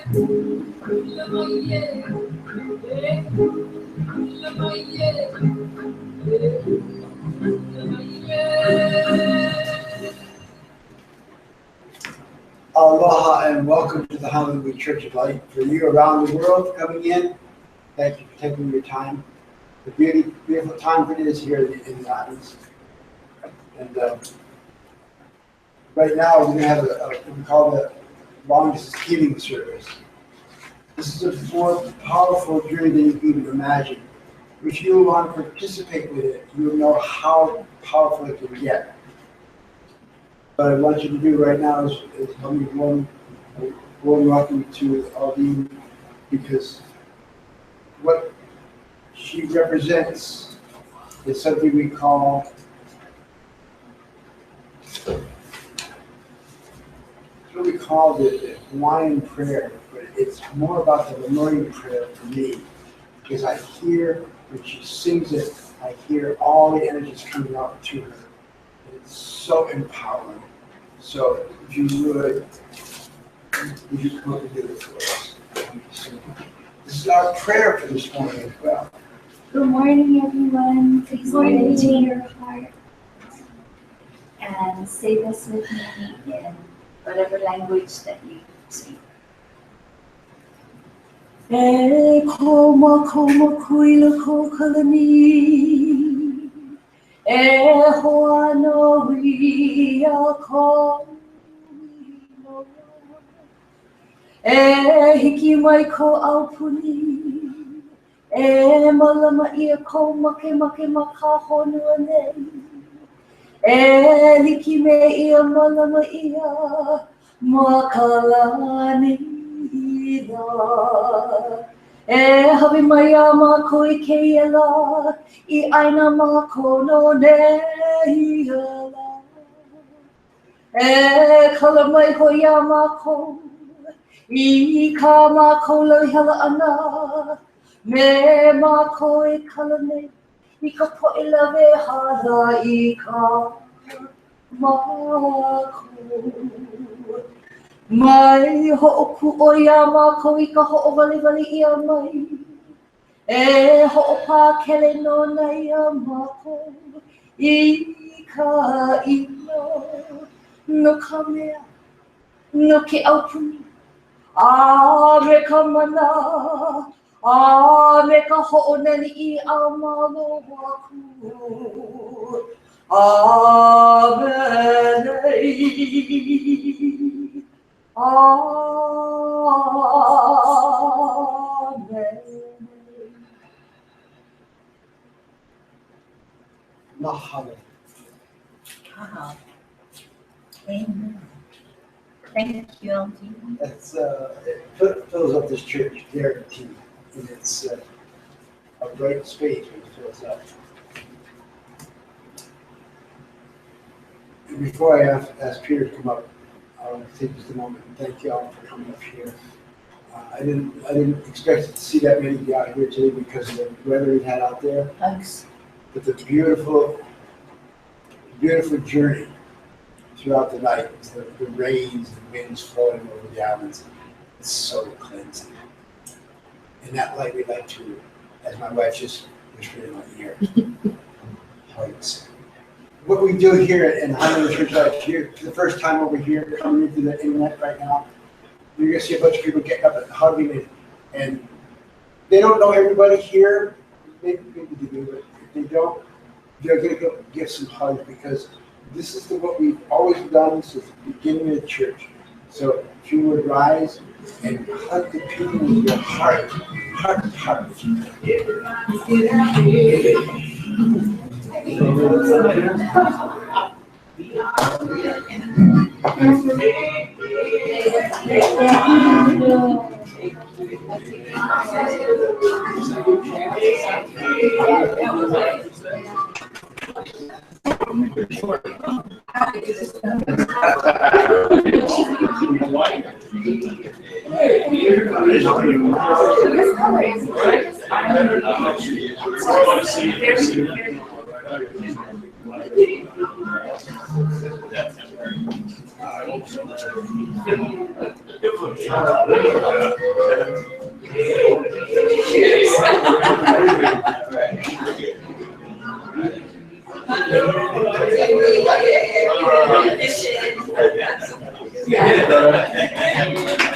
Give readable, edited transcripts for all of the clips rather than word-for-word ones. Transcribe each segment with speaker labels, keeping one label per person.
Speaker 1: Aloha and welcome to the Honolulu Church of Light. For you around the world coming in, thank you for taking your time. The beautiful time it is here in the islands. And right now we're going to have what we call the longest healing service. This is a more powerful journey than you can even imagine. If you want to participate with it, you'll know how powerful it can get. What I want you to do right now is tell me one welcome to Aldine, because what she represents is something we call the Hawaiian prayer, but it's more about the memorial prayer for me, because I hear when she sings it, I hear all the energies coming out to her. It's so empowering. So if you would you come up and do it for us? This is our prayer for this morning as well.
Speaker 2: Good morning, everyone. Please open your heart and say this with me in whatever language that you speak. E koma kuila ko kalani, e hoa no ia ko no, e hiki mai ko aupuni, e malama ia ko make maka honua nei, e liki me ia malama ia makalani. E hawi mai a mako I keia la, I aina mako no nei la. E kala mai hoi a mako, I ka mako lau hala ana. Me mako e kala nei, I ka poe lawe hana I ka mako. Mai ho'oku o ia mako I ka ho'owaliwali ia mai. E ho'opākele no nei a mako I ka ino. No ka mea, no ke aupuni. A me ka mana, a me ka ho'onani I a malo aku. Amen.
Speaker 1: Mahalo.
Speaker 2: Wow. Amen. Thank you, Aldine.
Speaker 1: That's it fills up this church, guaranteed, and it's a bright space when it fills up. And before I ask Peter to come up, I want to take just a moment and thank you all for coming up here. I didn't expect to see that many of you out here today because of the weather we had out there.
Speaker 2: Thanks.
Speaker 1: But the beautiful journey throughout the night, the rains and winds flowing over the islands, it's so cleansing. And that light we like to, as my wife just whispered in my ear, hugs. What we do here in Honolulu Church Life, here for the first time over here, coming into the internet right now, you're gonna see a bunch of people getting up and hugging and they don't know everybody here. Maybe they do, but if they don't, they're gonna go give some hugs because this is what we've always done since the beginning of the church. So if you would rise and hug the people with your heart.
Speaker 3: How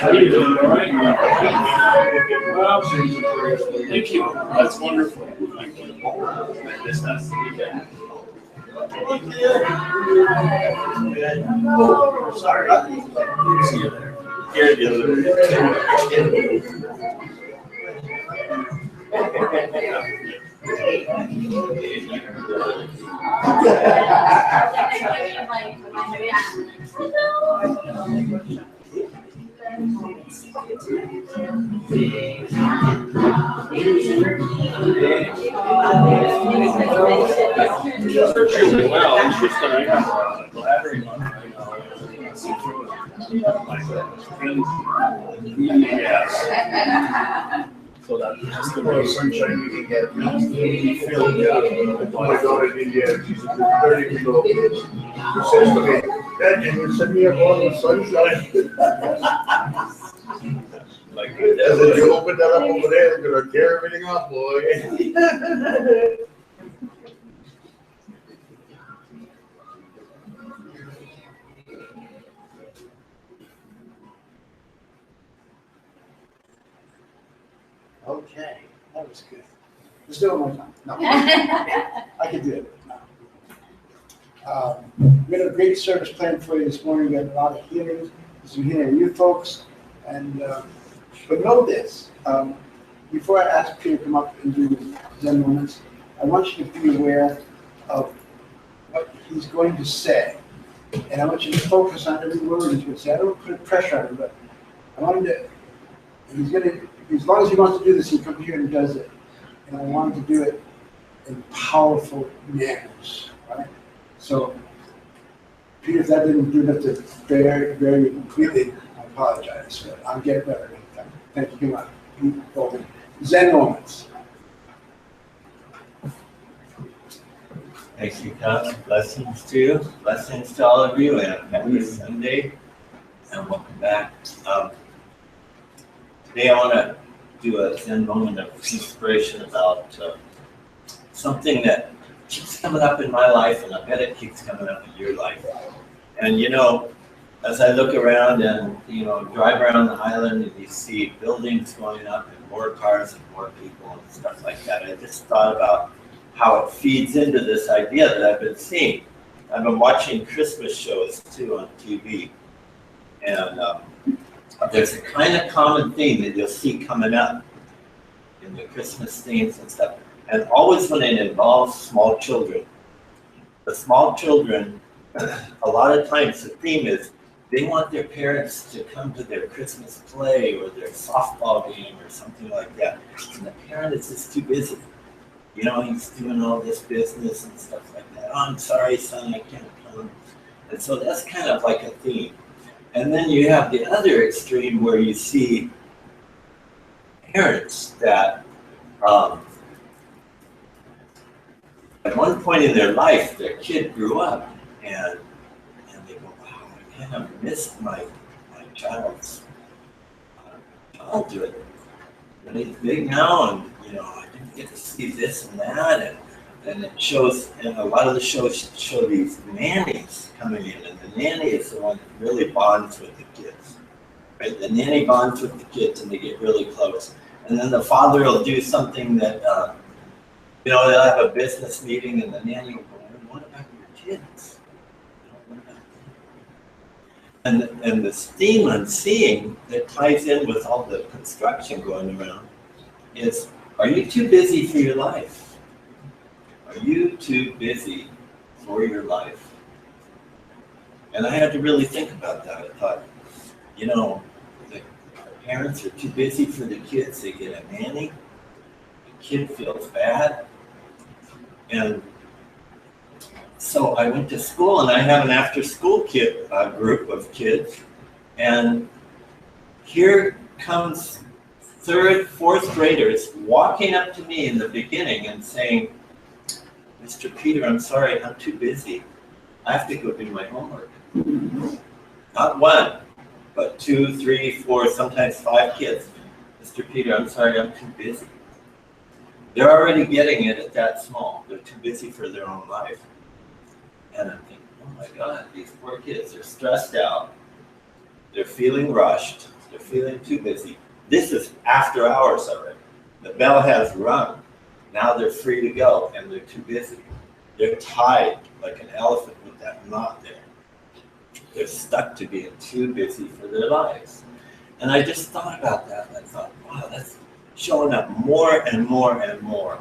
Speaker 3: are you doing? All right? Thank you. That's wonderful. Thank you. This has to be done. Sorry. See you there. Here the well, interesting. I got blabbering on right now. My friends, yes. So that has to be sunshine we can get. Feel good. Oh my God, I did, yeah. She's 30 years old. She says to me, Dad, can you send me a bottle of sunshine? Like, as if you open that up over there, they're gonna tear everything off, boy.
Speaker 1: Okay, that was good. Let's do it one more time. No, I can do it. No. We had a great service planned for you this morning. We had a lot of healings, some healing of you folks. And, but know this, before I ask Peter to come up and do Zen moments, I want you to be aware of what he's going to say. And I want you to focus on every word he's going to say. I don't put pressure on him, but I want him to, he's going to, as long as he wants to do this, he comes here and does it. And I want him to do it in powerful manners, right? So, Peter, if that didn't do enough to very completely, I apologize. But I'm getting better. Thank you. Come on. Zen moments.
Speaker 4: Thanks for coming. Blessings to you. Blessings to all of you, and happy Sunday, and welcome back. Today I want to do a Zen moment of inspiration about something that keeps coming up in my life, and I bet it keeps coming up in your life. And you know, as I look around and drive around the island, and you see buildings going up and more cars and more people and stuff like that, I just thought about how it feeds into this idea that I've been seeing. I've been watching Christmas shows too on TV, and there's a kind of common theme that you'll see coming up in the Christmas themes and stuff, and always when it involves small children. The small children, a lot of times the theme is they want their parents to come to their Christmas play or their softball game or something like that, and the parent is just too busy. He's doing all this business and stuff like that. Oh, I'm sorry, son, I can't come. And so that's kind of like a theme. And then you have the other extreme where you see parents that at one point in their life, their kid grew up and they go, wow, I kind of missed my child's childhood. And he's big now, and I didn't get to see this and that, and it shows, and a lot of the shows show these nannies coming in, and the nanny is the one that really bonds with the kids, right? The nanny bonds with the kids, and they get really close. And then the father will do something that, they'll have a business meeting, and the nanny will go, what about your kids? What about them? And this theme I'm seeing that ties in with all the construction going around is, are you too busy for your life? Are you too busy for your life? And I had to really think about that. I thought, the parents are too busy for the kids. They get a nanny. The kid feels bad. And so I went to school, and I have an after-school group of kids. And here comes third, fourth graders walking up to me in the beginning and saying, Mr. Peter, I'm sorry, I'm too busy. I have to go do my homework. Not one, but 2, 3, 4, sometimes 5 kids. Mr. Peter, I'm sorry, I'm too busy. They're already getting it at that small. They're too busy for their own life. And I'm thinking, oh my God, these poor kids are stressed out. They're feeling rushed. They're feeling too busy. This is after hours already. The bell has rung. Now they're free to go, and they're too busy. They're tied like an elephant with that knot there. They're stuck to being too busy for their lives. And I just thought about that, and I thought, wow, that's showing up more and more and more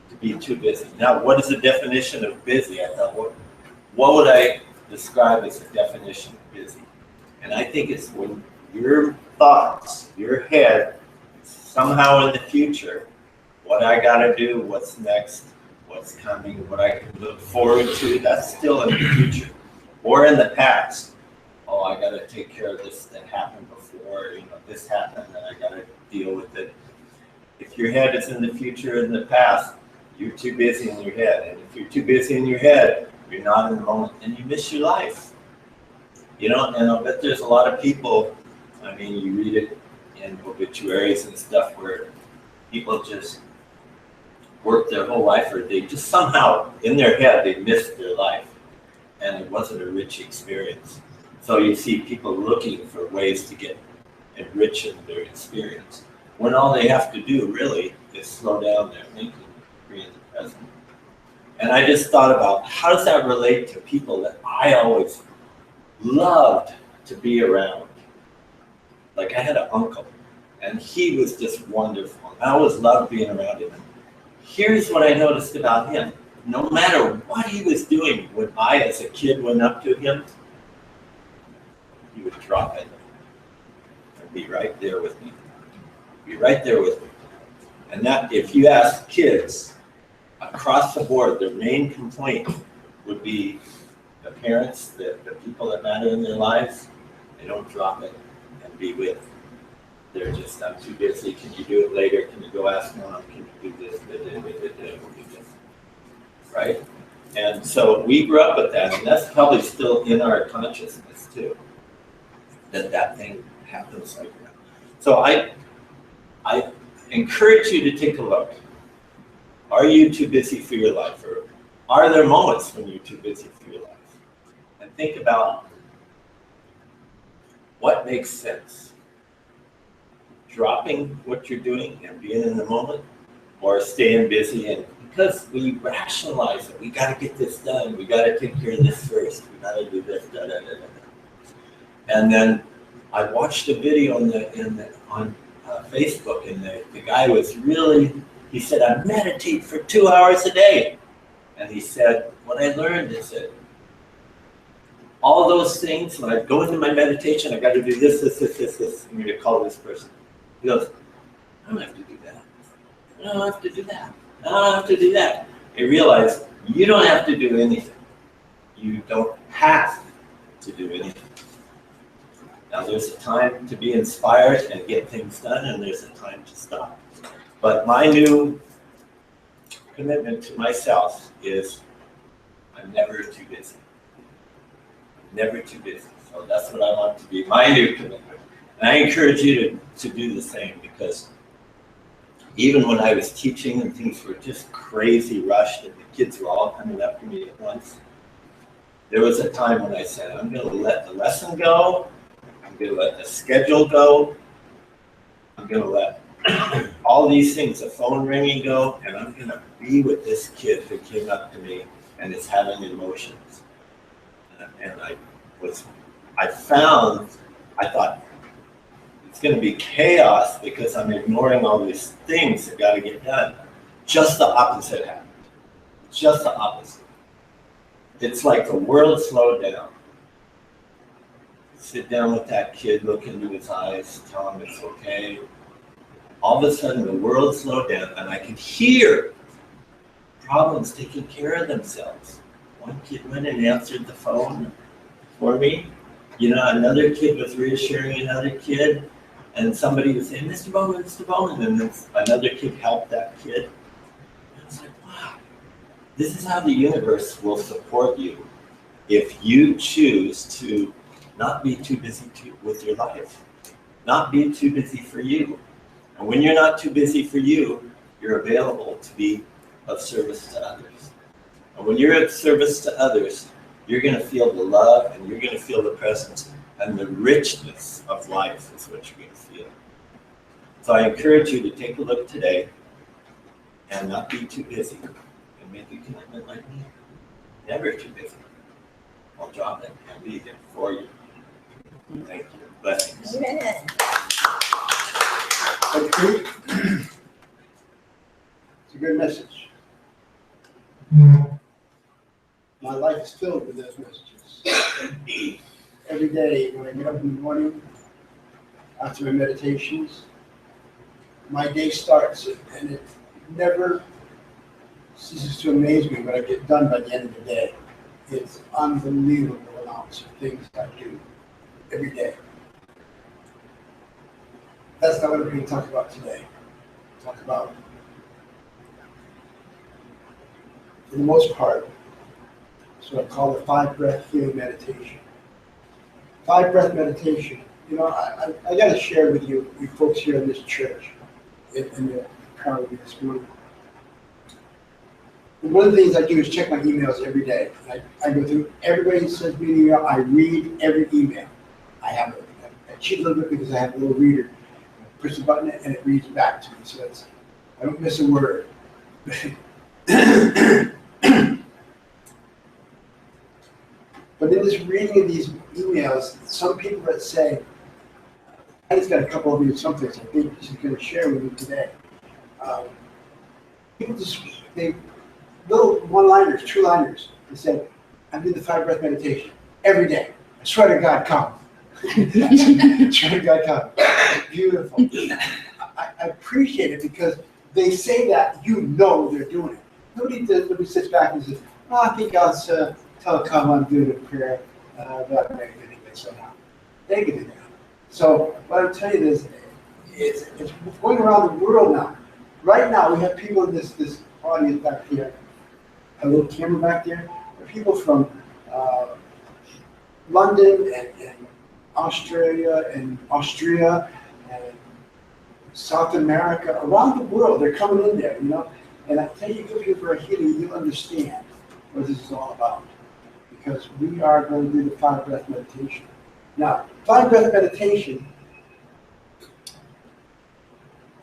Speaker 4: to be too busy. Now, what is the definition of busy? I thought, what would I describe as the definition of busy? And I think it's when your thoughts, your head, somehow in the future, what I gotta do, what's next, what's coming, what I can look forward to, that's still in the future. Or in the past, oh, I gotta take care of this that happened before, this happened and I gotta deal with it. If your head is in the future and the past, you're too busy in your head. And if you're too busy in your head, you're not in the moment and you miss your life. And I bet there's a lot of people, I mean, you read it in obituaries and stuff where people just work their whole life, or they just somehow, in their head, they missed their life. And it wasn't a rich experience. So you see people looking for ways to get enriching their experience, when all they have to do really is slow down their thinking, be in the present. And I just thought about, how does that relate to people that I always loved to be around? Like I had an uncle, and he was just wonderful. I always loved being around him. Here's what I noticed about him. No matter what he was doing, when I, as a kid, went up to him, he would drop it and be right there with me. Be right there with me. And that, if you ask kids across the board, their main complaint would be the parents, the people that matter in their lives, they don't drop it and be with. They're just, I'm too busy. Can you do it later? Can you go ask mom? Can you do this? Right? And so we grew up with that, and that's probably still in our consciousness too, that thing happens like that. So I encourage you to take a look. Are you too busy for your life? Or are there moments when you're too busy for your life? And think about what makes sense. Dropping what you're doing and being in the moment, or staying busy, and because we rationalize it, we got to get this done, we got to take care of this first, we got to do this, And then I watched a video on Facebook, and the guy was really, he said, I meditate for 2 hours a day. And he said, what I learned is that all those things, when I go into my meditation, I got to do this, I'm going to call this person. He goes, I don't have to do that. I don't have to do that. I don't have to do that. I realized you don't have to do anything. You don't have to do anything. Now there's a time to be inspired and get things done, and there's a time to stop. But my new commitment to myself is I'm never too busy. I'm never too busy. So that's what I want to be, my new commitment. And I encourage you to do the same, because even when I was teaching and things were just crazy rushed and the kids were all coming up to me at once, there was a time when I said, I'm going to let the lesson go, I'm going to let the schedule go, I'm going to let all these things, the phone ringing go, and I'm going to be with this kid who came up to me and is having emotions. And I thought, it's going to be chaos because I'm ignoring all these things that got to get done. Just the opposite happened. Just the opposite. It's like the world slowed down. Sit down with that kid, look into his eyes, tell him it's okay. All of a sudden, the world slowed down, and I could hear problems taking care of themselves. One kid went and answered the phone for me. Another kid was reassuring another kid. And somebody was saying, Mr. Bowman, and then another kid helped that kid. And I was like, wow, this is how the universe will support you if you choose to not be too busy with your life, not be too busy for you. And when you're not too busy for you, you're available to be of service to others. And when you're of service to others, you're going to feel the love and you're going to feel the presence and the richness of life is what you're going to feel. So I encourage you to take a look today and not be too busy and make a commitment like me. Never too busy. I'll drop it and be there for you. Thank you. Blessings.
Speaker 2: Amen.
Speaker 1: It's a good message. My life is filled with those messages. Every day when I get up in the morning, after my meditations, my day starts, and it never ceases to amaze me what I get done by the end of the day. It's unbelievable amounts of things I do every day. That's not what we're going to talk about today. Talk about, for the most part, so I call it 5-breath healing meditation. 5-breath meditation. You know, I got to share with you folks here in this church, in the crowd this morning. And one of the things I do is check my emails every day. I go through everybody who sends me an email. I read every email. I have a cheat little bit because I have a little reader. I push the button and it reads back to me. So I don't miss a word. But in this reading of these emails, some people that say, I just got a couple of these someplace I think this is going to share with you today. People just, they little one-liners, 2-liners. They say, I do the 5-breath meditation every day. I swear to God, come. I swear to God, come. Beautiful. I appreciate it because they say that you know they're doing it. Nobody sits back and says, oh, I think I'll tell come on doing a prayer about anything so now. They can do that. So what I'm telling you is, it's going around the world now. Right now, we have people in this audience back here, a little camera back there. There are people from London and Australia and Austria and South America, around the world. They're coming in there, you know. And I tell you, if you're for a healing, you'll understand what this is all about. Because we are going to do the 5-breath meditation. Now, 5-breath meditation,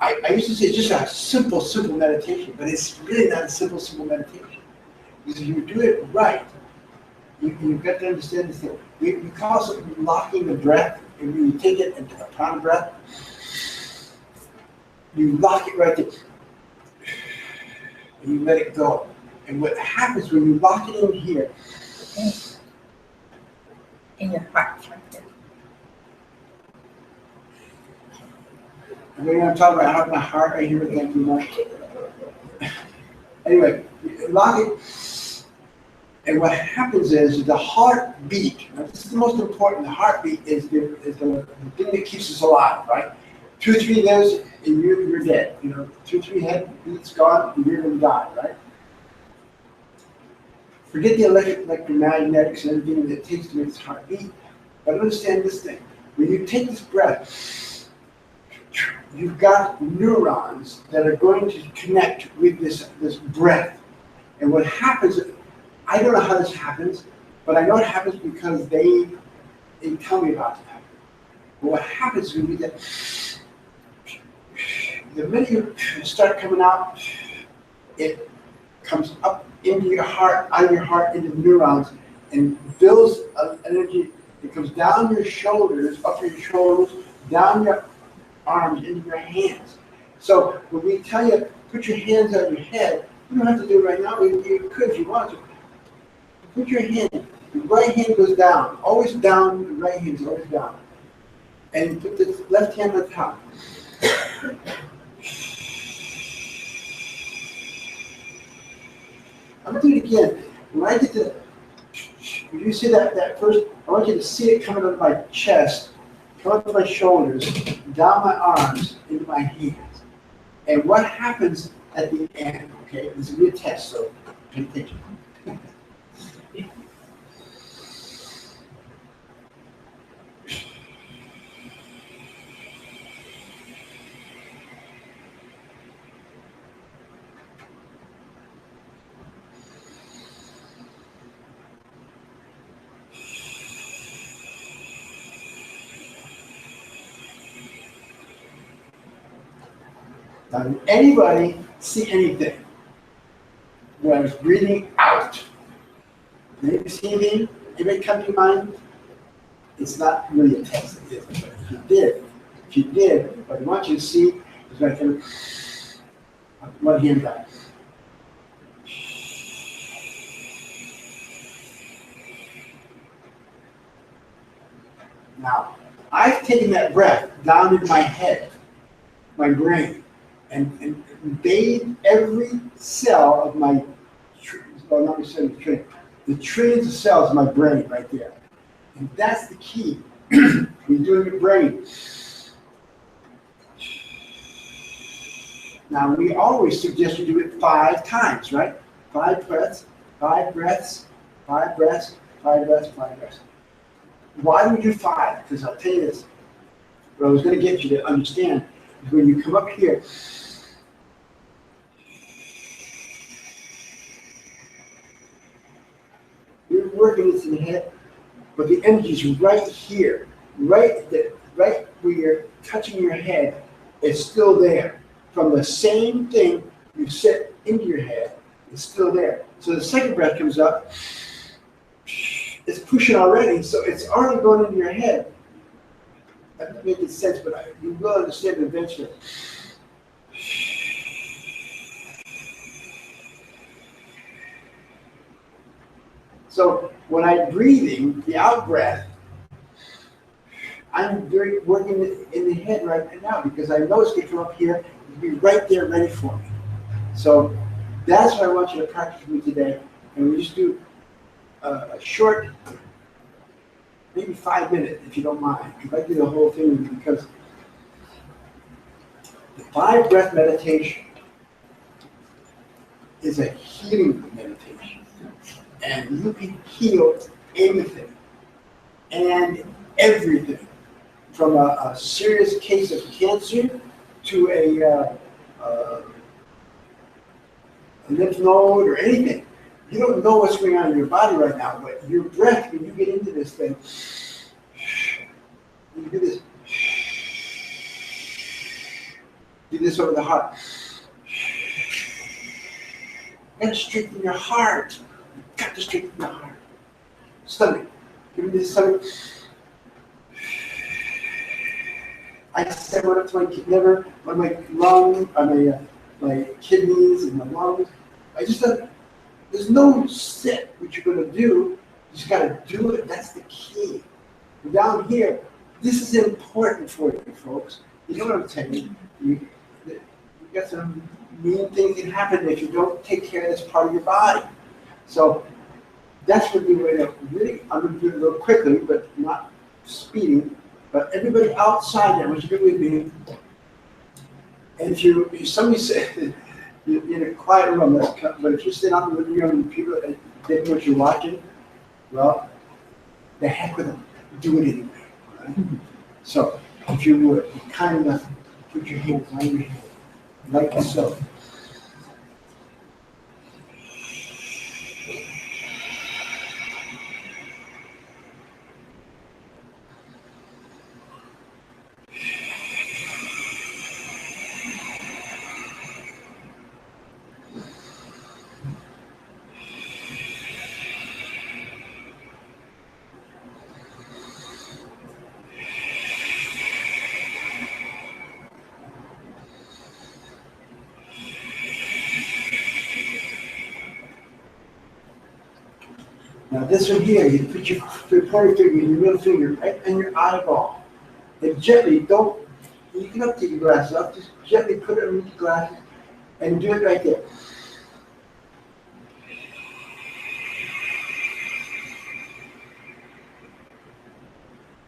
Speaker 1: I used to say it's just a simple meditation, but it's really not a simple meditation. Because if you do it right, you've got to understand this thing. We call it locking the breath. And when you take it into a pound of breath, you lock it right there. And you let it go. And what happens when you lock it in here,
Speaker 2: In your heart, right there.
Speaker 1: and when I'm talking about my heart right here, thank you much. Anyway, you lock it, and what happens is the heartbeat. Now, this is the most important. The heartbeat is the thing that keeps us alive, right? 2 or 3 lives, and you're dead. You know, 2 or 3 headbeats gone, and you're going to die, right? Forget the electromagnetics and everything that it takes to make this heart beat, but understand this thing. When you take this breath, you've got neurons that are going to connect with this breath. And what happens, I don't know how this happens, but I know it happens because they tell me about it. But what happens when you get, the minute you start coming out, it comes up into your heart, out of your heart, into the neurons, and builds energy. It comes down your shoulders, up your shoulders, down your arms, into your hands. So when we tell you, put your hands on your head, you don't have to do it right now. You could if you want to. Put your hand, the right hand goes down, always down, the right hand is always down. And put the left hand on top. I'm going to do it again. When I get to, when you see that first, I want you to see it coming up my chest, come up my shoulders, down my arms, into my hands. And what happens at the end, okay, this is going to be a test, so pay attention. Now, did anybody see anything when I was breathing out? Did anybody see anything? Anybody come to your mind? It's not really a test, is it? But if you did, what I want you to see is when I can, one hand down. Now, I've taken that breath down into my head, my brain, and bathed every cell of my, well, not necessarily the trillions of cells in my brain right there. And that's the key. When you're doing your brain. Now, we always suggest you do it 5 times, right? 5 breaths, 5 breaths, 5 breaths, 5 breaths, 5 breaths. Why do we do 5? Because I'll tell you this. What I was going to get you to understand is when you come up here, you're working this in the head, but the energy is right here, right where you're touching your head. It's still there. From the same thing you set into your head, it's still there. So the second breath comes up, it's pushing already, so it's already going into your head. That doesn't make sense, but you will understand it eventually. So when I'm breathing, the out breath, I'm working in the head right now because I know it's going to come up here and be right there ready for me. So that's what I want you to practice with me today. And we just do a short, maybe 5 minutes if you don't mind. If I do the whole thing with you, because the 5 breath meditation is a healing meditation. And you can heal anything and everything, from a serious case of cancer to a lymph node or anything. You don't know what's going on in your body right now, but your breath, when you get into this thing, you do this. Do this over the heart. You gotta straighten your heart. You got to straighten your heart. Stomach. Give me this stomach. I said what up to my liver, my lung, my kidneys and my lungs. I just said, there's no sit what you're going to do. You just got to do it. That's the key. And down here, this is important for you, folks. You know what I'm telling you? You got some mean things that happen if you don't take care of this part of your body. So that's what we're going to really, I'm going to do it a little quickly, but not speeding. But everybody outside there, what you do with me, and if somebody said, you're in a quiet room, but if you sit out in the living room and people they know what you're watching, well, the heck with them, do it anyway. Right? So, if you would, be kind enough, put your hands on your head, like so. Now this one here, you put your pointer finger, your middle finger, right in your eyeball. And gently, you can take your glasses off, just gently put it underneath your glasses and do it right there.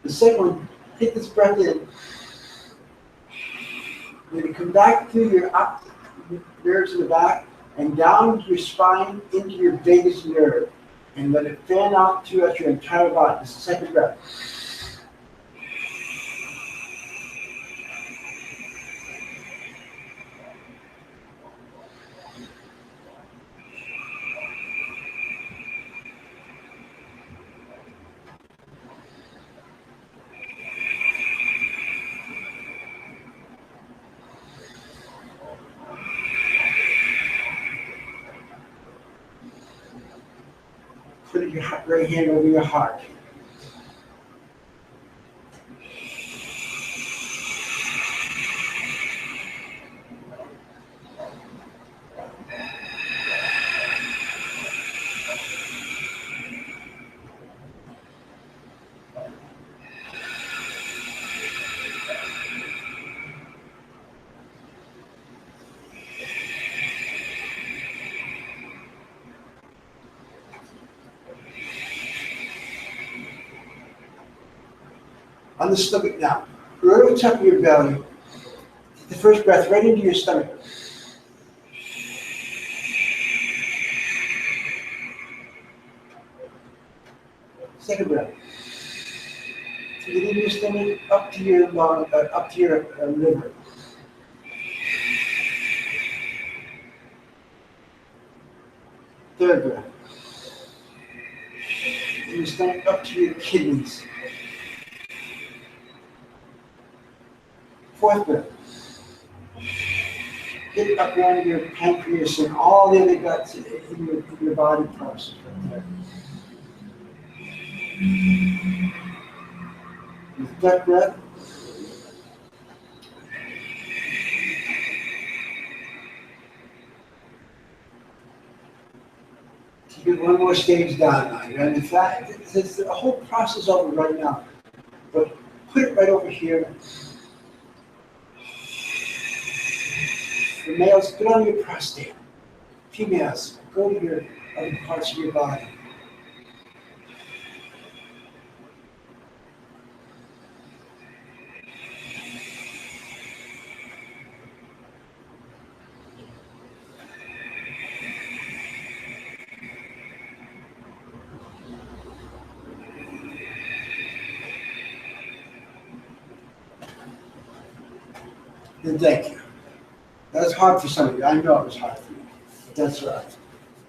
Speaker 1: The second one, take this breath in. Then come back through your nerves in the back and down your spine into your vagus nerve. And let it fan out throughout your entire body. This is the second breath. your right hand over your heart. On the stomach now, right over the top of your belly. Take the first breath right into your stomach. Second breath. Take it into your stomach, up to your lung, up to your liver. Third breath. In your stomach, up to your kidneys. Fourth breath. Get up around your pancreas and all the other guts in your body parts. Right there. With that breath, take it one more stage down now. And in fact, it's the whole process over right now. But put it right over here. For males, put on your prostate. Females, go to your other parts of your body. And thank you. That's hard for some of you. I know it was hard for you. But that's all right.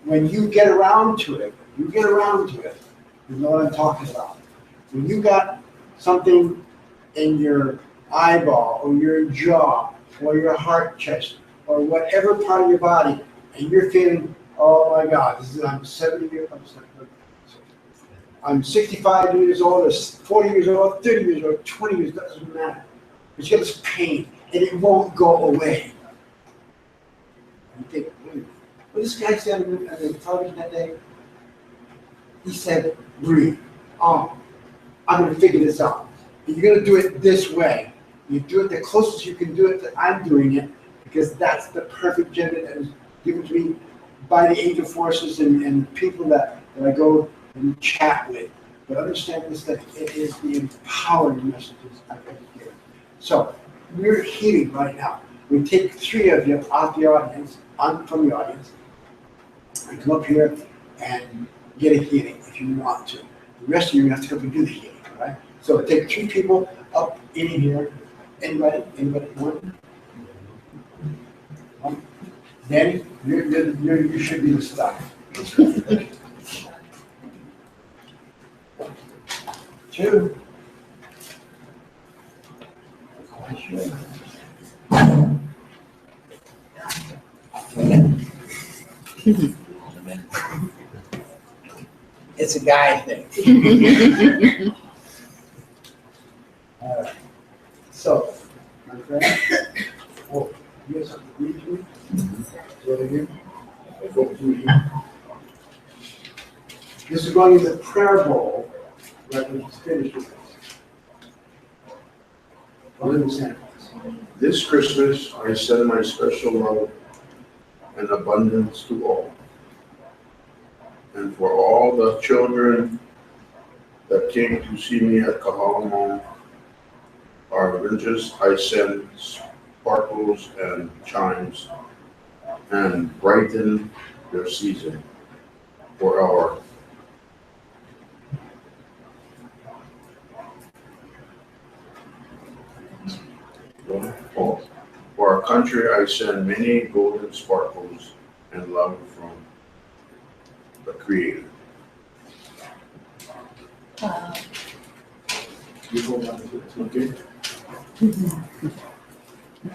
Speaker 1: When you get around to it, you know what I'm talking about. When you got something in your eyeball or your jaw or your heart chest or whatever part of your body, and you're feeling, oh my God, I'm 65 years old, or 40 years old, 30 years old, 20 years, doesn't matter. But you get this pain and it won't go away. You think, well, this guy said on the television that day, he said, breathe. Oh, I'm going to figure this out. You're going to do it this way. You do it the closest you can do it that I'm doing it, because that's the perfect gender that was given to me by the angel forces and people that I go and chat with. But understand this, that it is the empowering messages I've ever given. So we're healing right now. We take 3 of you off the audience, from the audience, and come up here and get a healing if you want to. The rest of you have to come and do the healing, all right? So take 2 people up in here. Anybody? One? Danny, you should be the star. 2. It's a guy thing. All right. So, my friend, you have something to read to me? What are you? This is going in the prayer bowl, right when he's finished with this.
Speaker 3: This Christmas, I send my special love and abundance to all. And for all the children that came to see me at Kahalamo, our villages, I send sparkles and chimes and brighten their season for our For our country, I send many golden sparkles and love from the Creator.
Speaker 1: You hold on to it, okay?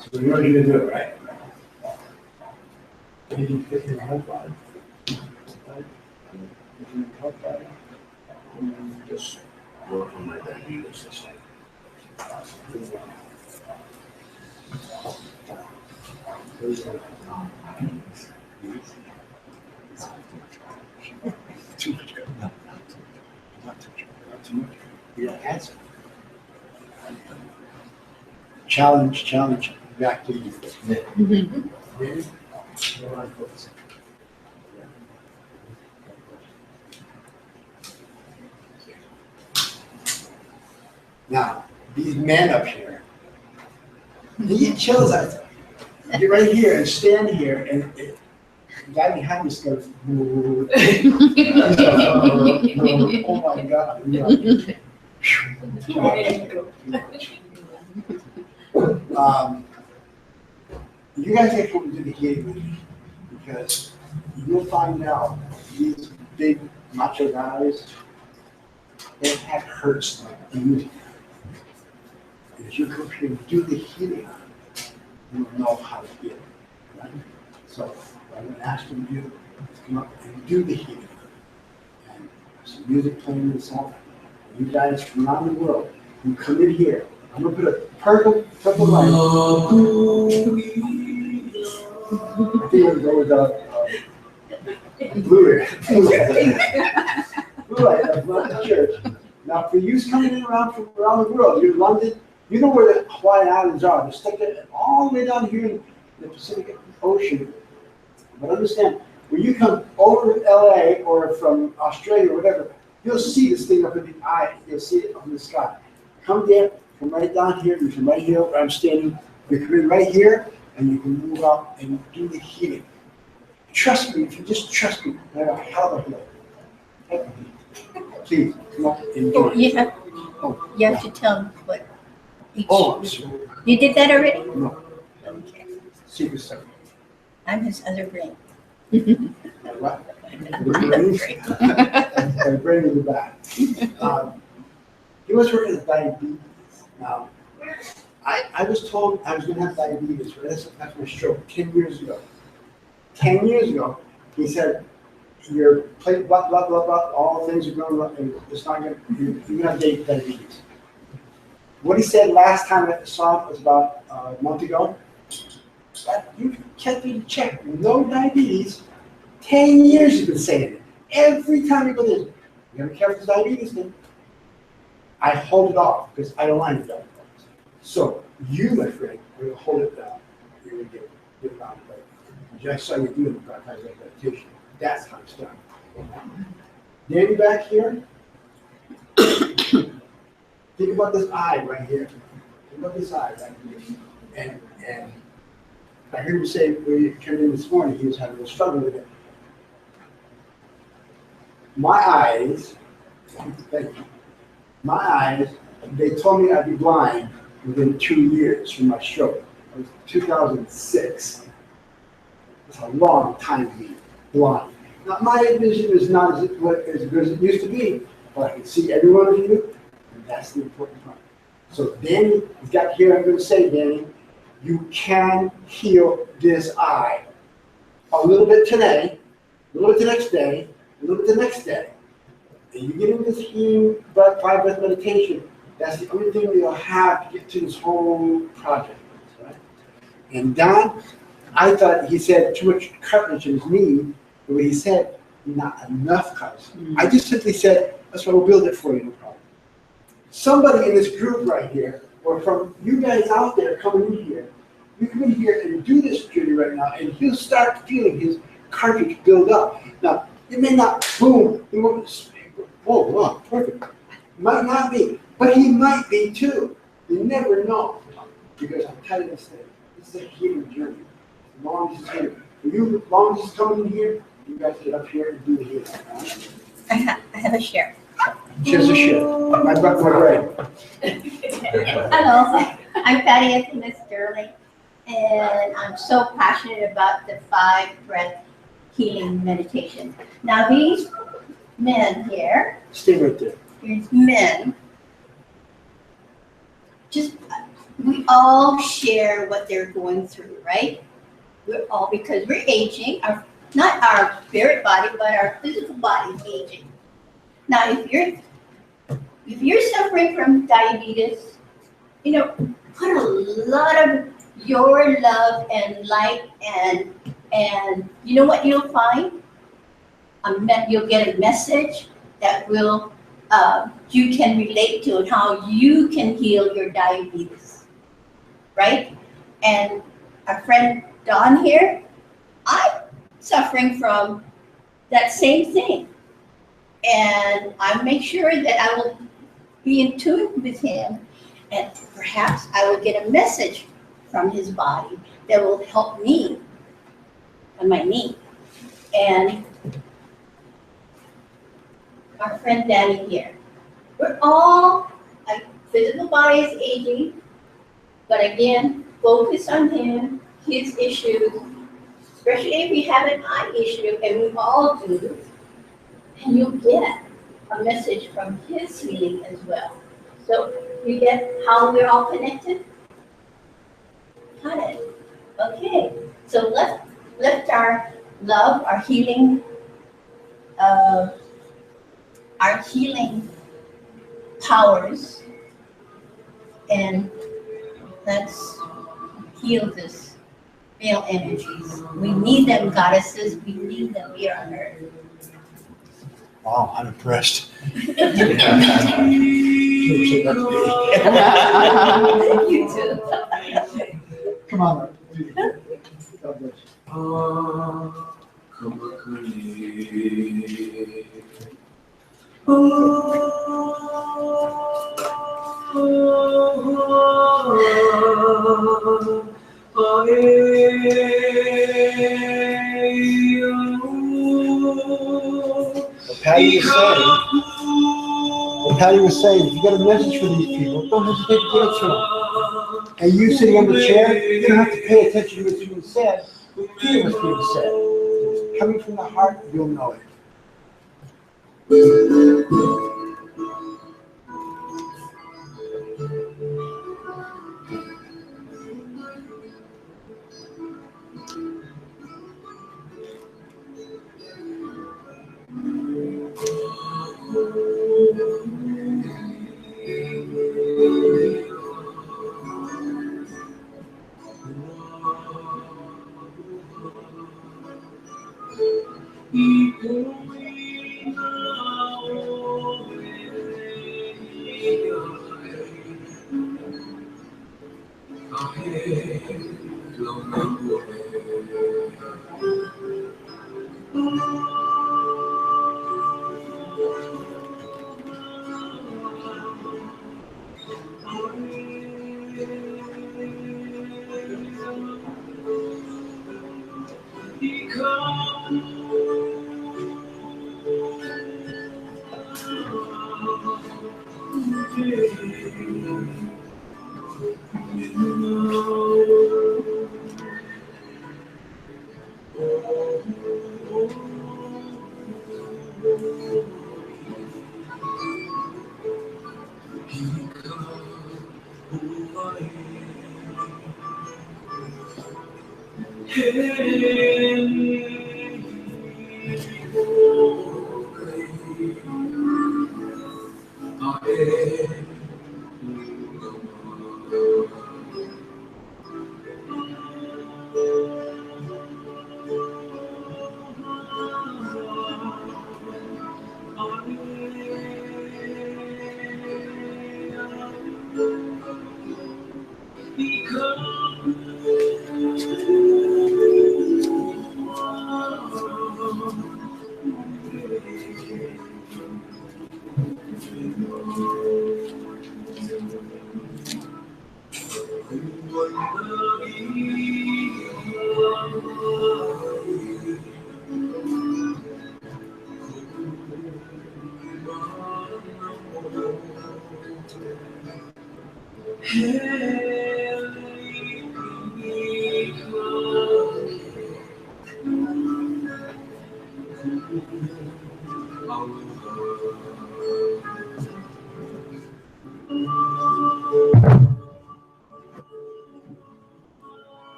Speaker 1: So you're going to do it, right? Did you fit your whole body? You can help that.
Speaker 3: Just work on my diabetes and stuff.
Speaker 1: Too much. Not too much. You don't answer. Challenge, back to you. Ready? You're on focus. Now, these men up here, they get chills. Get right here and stand here, and the guy behind me goes, "Ooh." Oh my God. Yeah. You guys have to come to the gate with me, because you'll find out these big macho guys, their head hurts like music. As you come here and do the healing, you'll know how to feel. Right? So I'm going to ask them you to come up and do the healing. And there's some music playing in the song. You guys from around the world, you come in here. I'm going to put a purple light. I think we'll go with blue light. Blue light, that's not the church. Now, for you coming in from around the world, you're in London, you know where the Hawaiian Islands are. They're stuck all the way down here in the Pacific Ocean. But understand, when you come over to LA or from Australia or whatever, you'll see this thing up in the eye. You'll see it up in the sky. Come there, come right down here. You come right here where I'm standing. You come in right here, and you can move up and do the healing. Trust me, if you just trust me, you're a hell of a healer. Please, come up and
Speaker 5: Oh,
Speaker 1: join.
Speaker 5: you have to tell them what each.
Speaker 1: Oh, sure.
Speaker 5: You did that already?
Speaker 1: No,
Speaker 5: Okay.
Speaker 1: secret stuff.
Speaker 5: I'm his other brain.
Speaker 1: What?
Speaker 5: I'm the brain.
Speaker 1: And bring me the back. He was working with diabetes. Now, I was told I was going to have diabetes right after my stroke 10 years ago. 10 years ago, he said, your plate, blah, blah, blah, blah, all things are going wrong, and it's not going to, you're going to have diabetes. What he said last time I saw him was about a month ago. But you kept me in check, no diabetes. 10 years he's been saying it. Every time he goes in, you gotta be careful with diabetes thing. I hold it off because I don't like diabetes. So you, my friend, are gonna hold it down. You're gonna get it down. I saw you doing the meditation. That's how it's done. Danny back here. Think about this eye right here. Think about this eye right here. And I heard him say when he came in this morning, he was having a struggle with it. My eyes, thank you. My eyes, they told me I'd be blind within 2 years from my stroke. It was 2006. It's a long time to be blind. Now, my vision is not as good as it used to be, but I can see every one of you, and that's the important part. So Danny, he's got here, I'm going to say, Danny, you can heal this eye. A little bit today, a little bit the next day, a little bit the next day. And you get into this healing, 5-breath meditation, that's the only thing you'll have to get to this whole project. Right? And Don, I thought he said too much cartilage in his knee, the way he said, not enough cartilage. I just simply said, that's why we'll build it for you, no problem. Somebody in this group right here, or from you guys out there coming in here, you come in here and do this journey right now, and he'll start feeling his cartilage build up. Now, it may not boom, it won't, oh, wow, perfect. Might not be, but he might be too. You never know. Because I'm telling you this thing, this is a healing journey. As long as it's here. For you, as long as he's coming in here, you guys get up here and do the healing.
Speaker 5: I have a share.
Speaker 1: Cheers to shit. My butt went right.
Speaker 5: Hello, I'm Patty Anthony Sterling, and I'm so passionate about the 5-breath healing meditation. Now these men here,
Speaker 1: Stay right there.
Speaker 5: these men, we all share what they're going through, right? We're all, because we're aging, not our spirit body, but our physical body is aging. Now, if you're suffering from diabetes, you know, put a lot of your love and light and you know what you'll find? You'll get a message that will you can relate to and how you can heal your diabetes, right? And our friend Don here, I'm suffering from that same thing. And I make sure that I will be in tune with him, and perhaps I will get a message from his body that will help me on my knee. And our friend Danny here, we're all, physical body is aging, but again, focus on him, his issues, especially if you have an eye issue, and we all do, and you'll get a message from his healing as well. So you get how we're all connected? Got it. Okay. So let's our love, our healing powers, and let's heal this male energies. We need them, goddesses. We need them here on earth.
Speaker 1: Wow, I'm impressed.
Speaker 5: You too.
Speaker 1: Come on. God bless Patty was saying, if you got a message for these people, don't hesitate to give it to them. And you sitting on the chair, you don't have to pay attention to what's being said. Feel what's being said. If it's coming from the heart, you'll know it.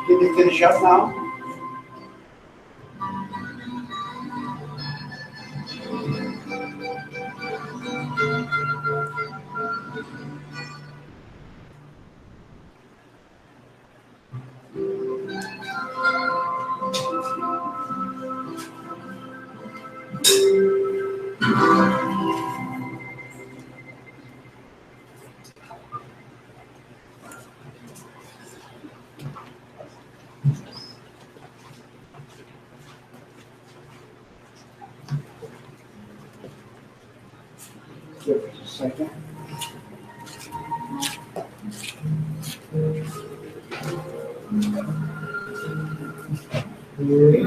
Speaker 1: Can you finish up now? Give us a second. We're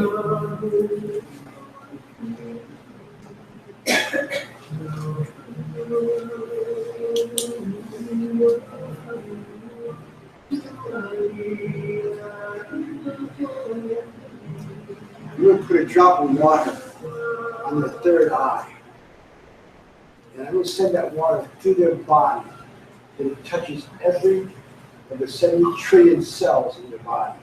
Speaker 1: going to put a drop of water on the third eye. And I'm going to send that water through their body. And it touches every of the 70 trillion cells in their body.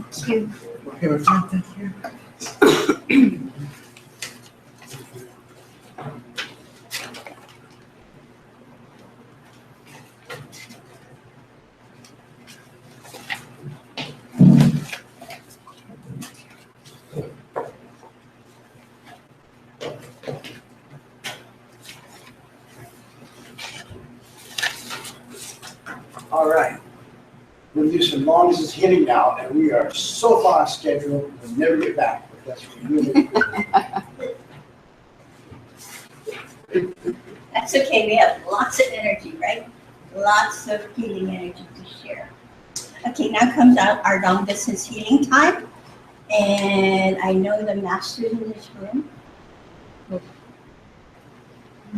Speaker 5: Thank you.
Speaker 1: Okay, we're fine, thank you. All right. We'll do some long distance hitting now, and we are so far off schedule, we'll never get back. But that's really
Speaker 5: That's okay, we have lots of energy, right? Lots of healing energy to share. Okay, now comes out our long distance healing time. And I know the masters in this room will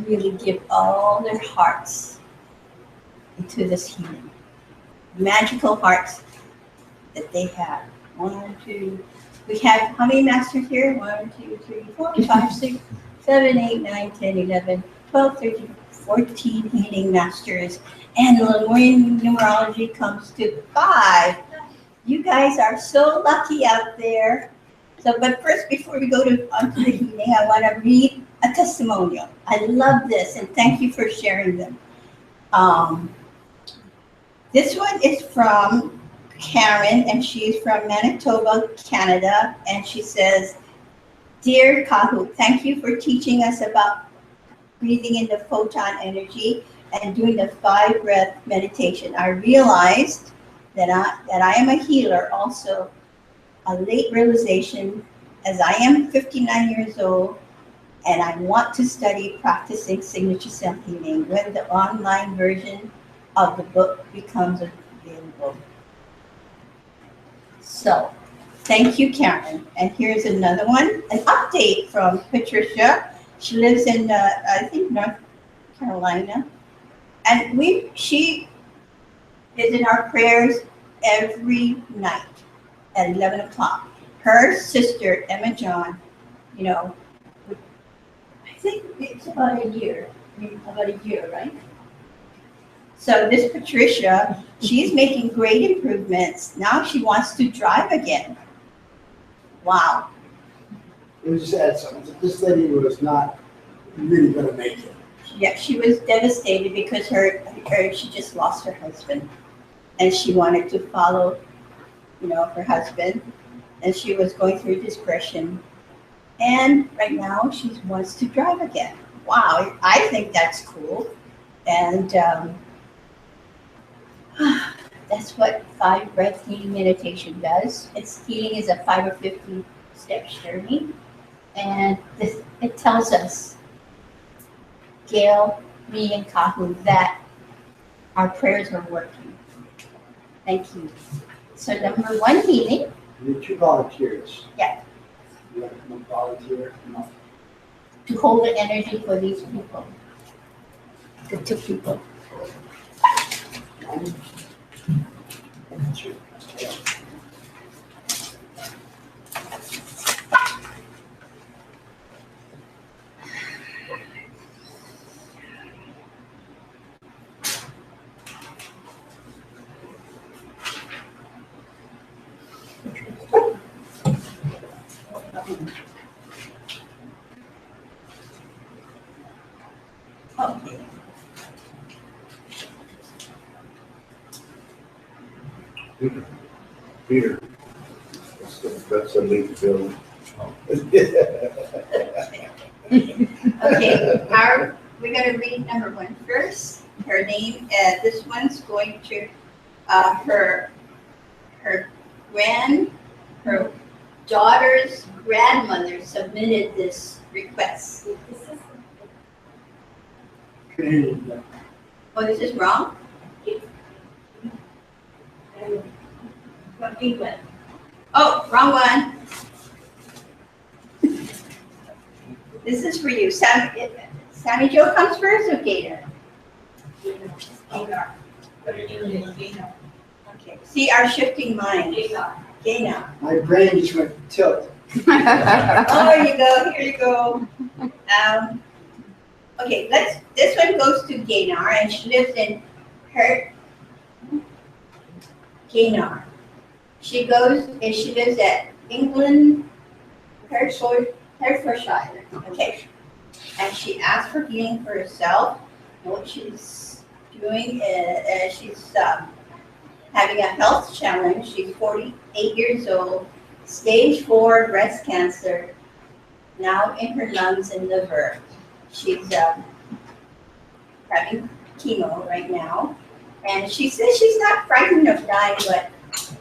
Speaker 5: really give all their hearts into this healing. Magical hearts that they have 1, 2. We have how many masters here? 1, 2, 3, 4, 5, 6, 7, 8, 9, 10, 11, 12, 13, 14 healing masters. And Lemurian numerology comes to 5. You guys are so lucky out there. So, but first, before we go onto the healing, I want to read a testimonial. I love this, and thank you for sharing them. This one is from Karen, and she's from Manitoba, Canada, and she says, "Dear Kahu, thank you for teaching us about breathing in the photon energy and doing the 5-breath meditation. I realized that I am a healer also, a late realization as I am 59 years old and I want to study practicing signature self-healing when the online version of the book becomes available." So, thank you, Karen. And here's another one, an update from Patricia. She lives in, I think, North Carolina. And she is in our prayers every night at 11 o'clock. Her sister, Emma John, I think it's about a year, right? So this Patricia, she's making great improvements. Now she wants to drive again. Wow.
Speaker 1: It was sad, something. This lady was not really gonna make it.
Speaker 5: Yeah, she was devastated because she just lost her husband. And she wanted to follow, her husband. And she was going through depression. And right now she wants to drive again. Wow, I think that's cool. And that's what 5-breath healing meditation does. Healing is a 5 or 50 step journey. And it tells us, Gail, me, and Kahu, that our prayers are working. Thank you. So number 1, healing.
Speaker 1: You need 2 volunteers.
Speaker 5: Yeah.
Speaker 1: You want to come and volunteer? No.
Speaker 5: To hold the energy for these people. The 2 people.
Speaker 1: 1, 2.
Speaker 3: Peter. That's a neat film.
Speaker 5: Okay, we're going to read number 1 first. Her name, this one's going to her daughter's grandmother submitted this request. Oh, this is wrong? Oh, wrong one. This is for you. Sammy Joe comes first or Gator? Gator. Okay. See our shifting mind. Gator.
Speaker 1: My brain just went tilt.
Speaker 5: Oh, there you go. Here you go. Okay, this one goes to Gaynor, and she lives in Gaynor. She lives at England, Hertfordshire. Okay. And she asked for healing for herself. And what she's doing is she's having a health challenge. She's 48 years old, stage 4 breast cancer, now in her lungs and liver. She's having chemo right now. And she says she's not frightened of dying, but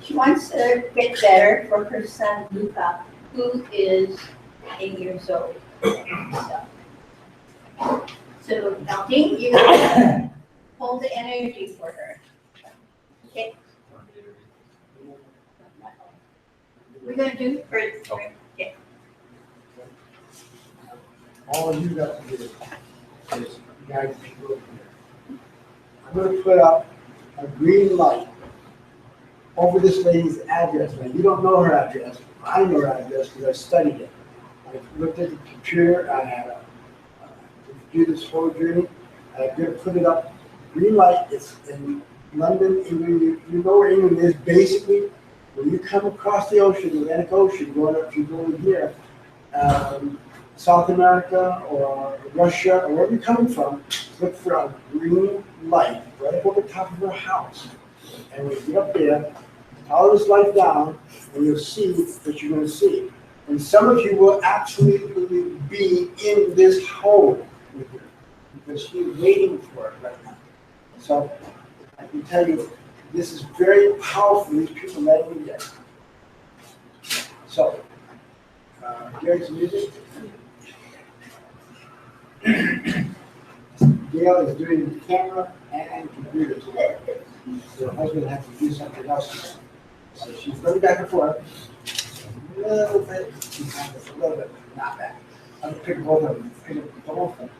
Speaker 5: she wants to get better for her son, Luca, who is 8 years old. So, Elting, you hold the energy for her. Okay? We're going to do first. Okay.
Speaker 1: All you got to do is guide people over here. I'm going to put up a green light over this lady's address. Now, you don't know her address. I know her address because I studied it. I looked at the computer. I had to do this whole journey. I'm going to put it up. Green light. It's in London, England. You know where England is, basically. When you come across the ocean, the Atlantic Ocean, going up to going here, South America or Russia or wherever you're coming from, look for a green light right up over the top of her house. And when you get up there, follow this light down, and you'll see what you're going to see. And some of you will absolutely be in this home with her because she's waiting for it right now. So I can tell you, this is very powerful. These people letting you get. So, Gary's music. Gail is doing the camera and computer today. So her husband had to do something else. So she's going back and forth. A little bit, a little bit, not bad. I'm going to pick both of them. Pick up both of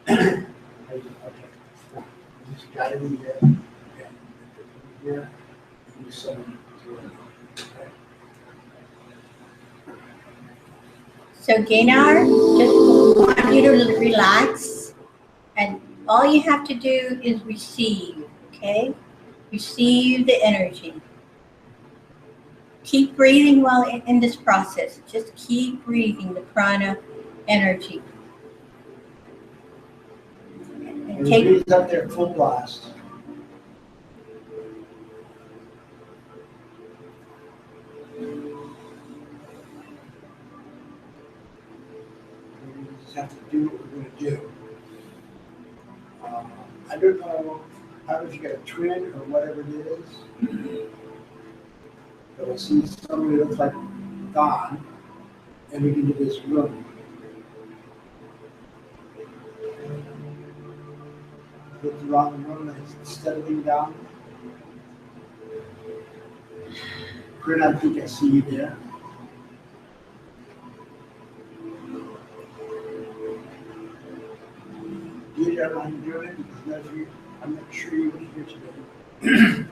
Speaker 1: them. Okay. Just got it in there. Here. Do some. Okay.
Speaker 5: So Gaynar, just want you to relax, and all you have to do is receive, okay? Receive the energy. Keep breathing while in this process. Just keep breathing the prana energy. And
Speaker 1: Take it up there full blast. Have to do what we're going to do. I don't know how if you got a twin or whatever it is. But I see somebody that looks like Don, and we can do this room. Look around the room and settling down. Great, I think I see you there. How you doing? Because I'm not sure you were here today.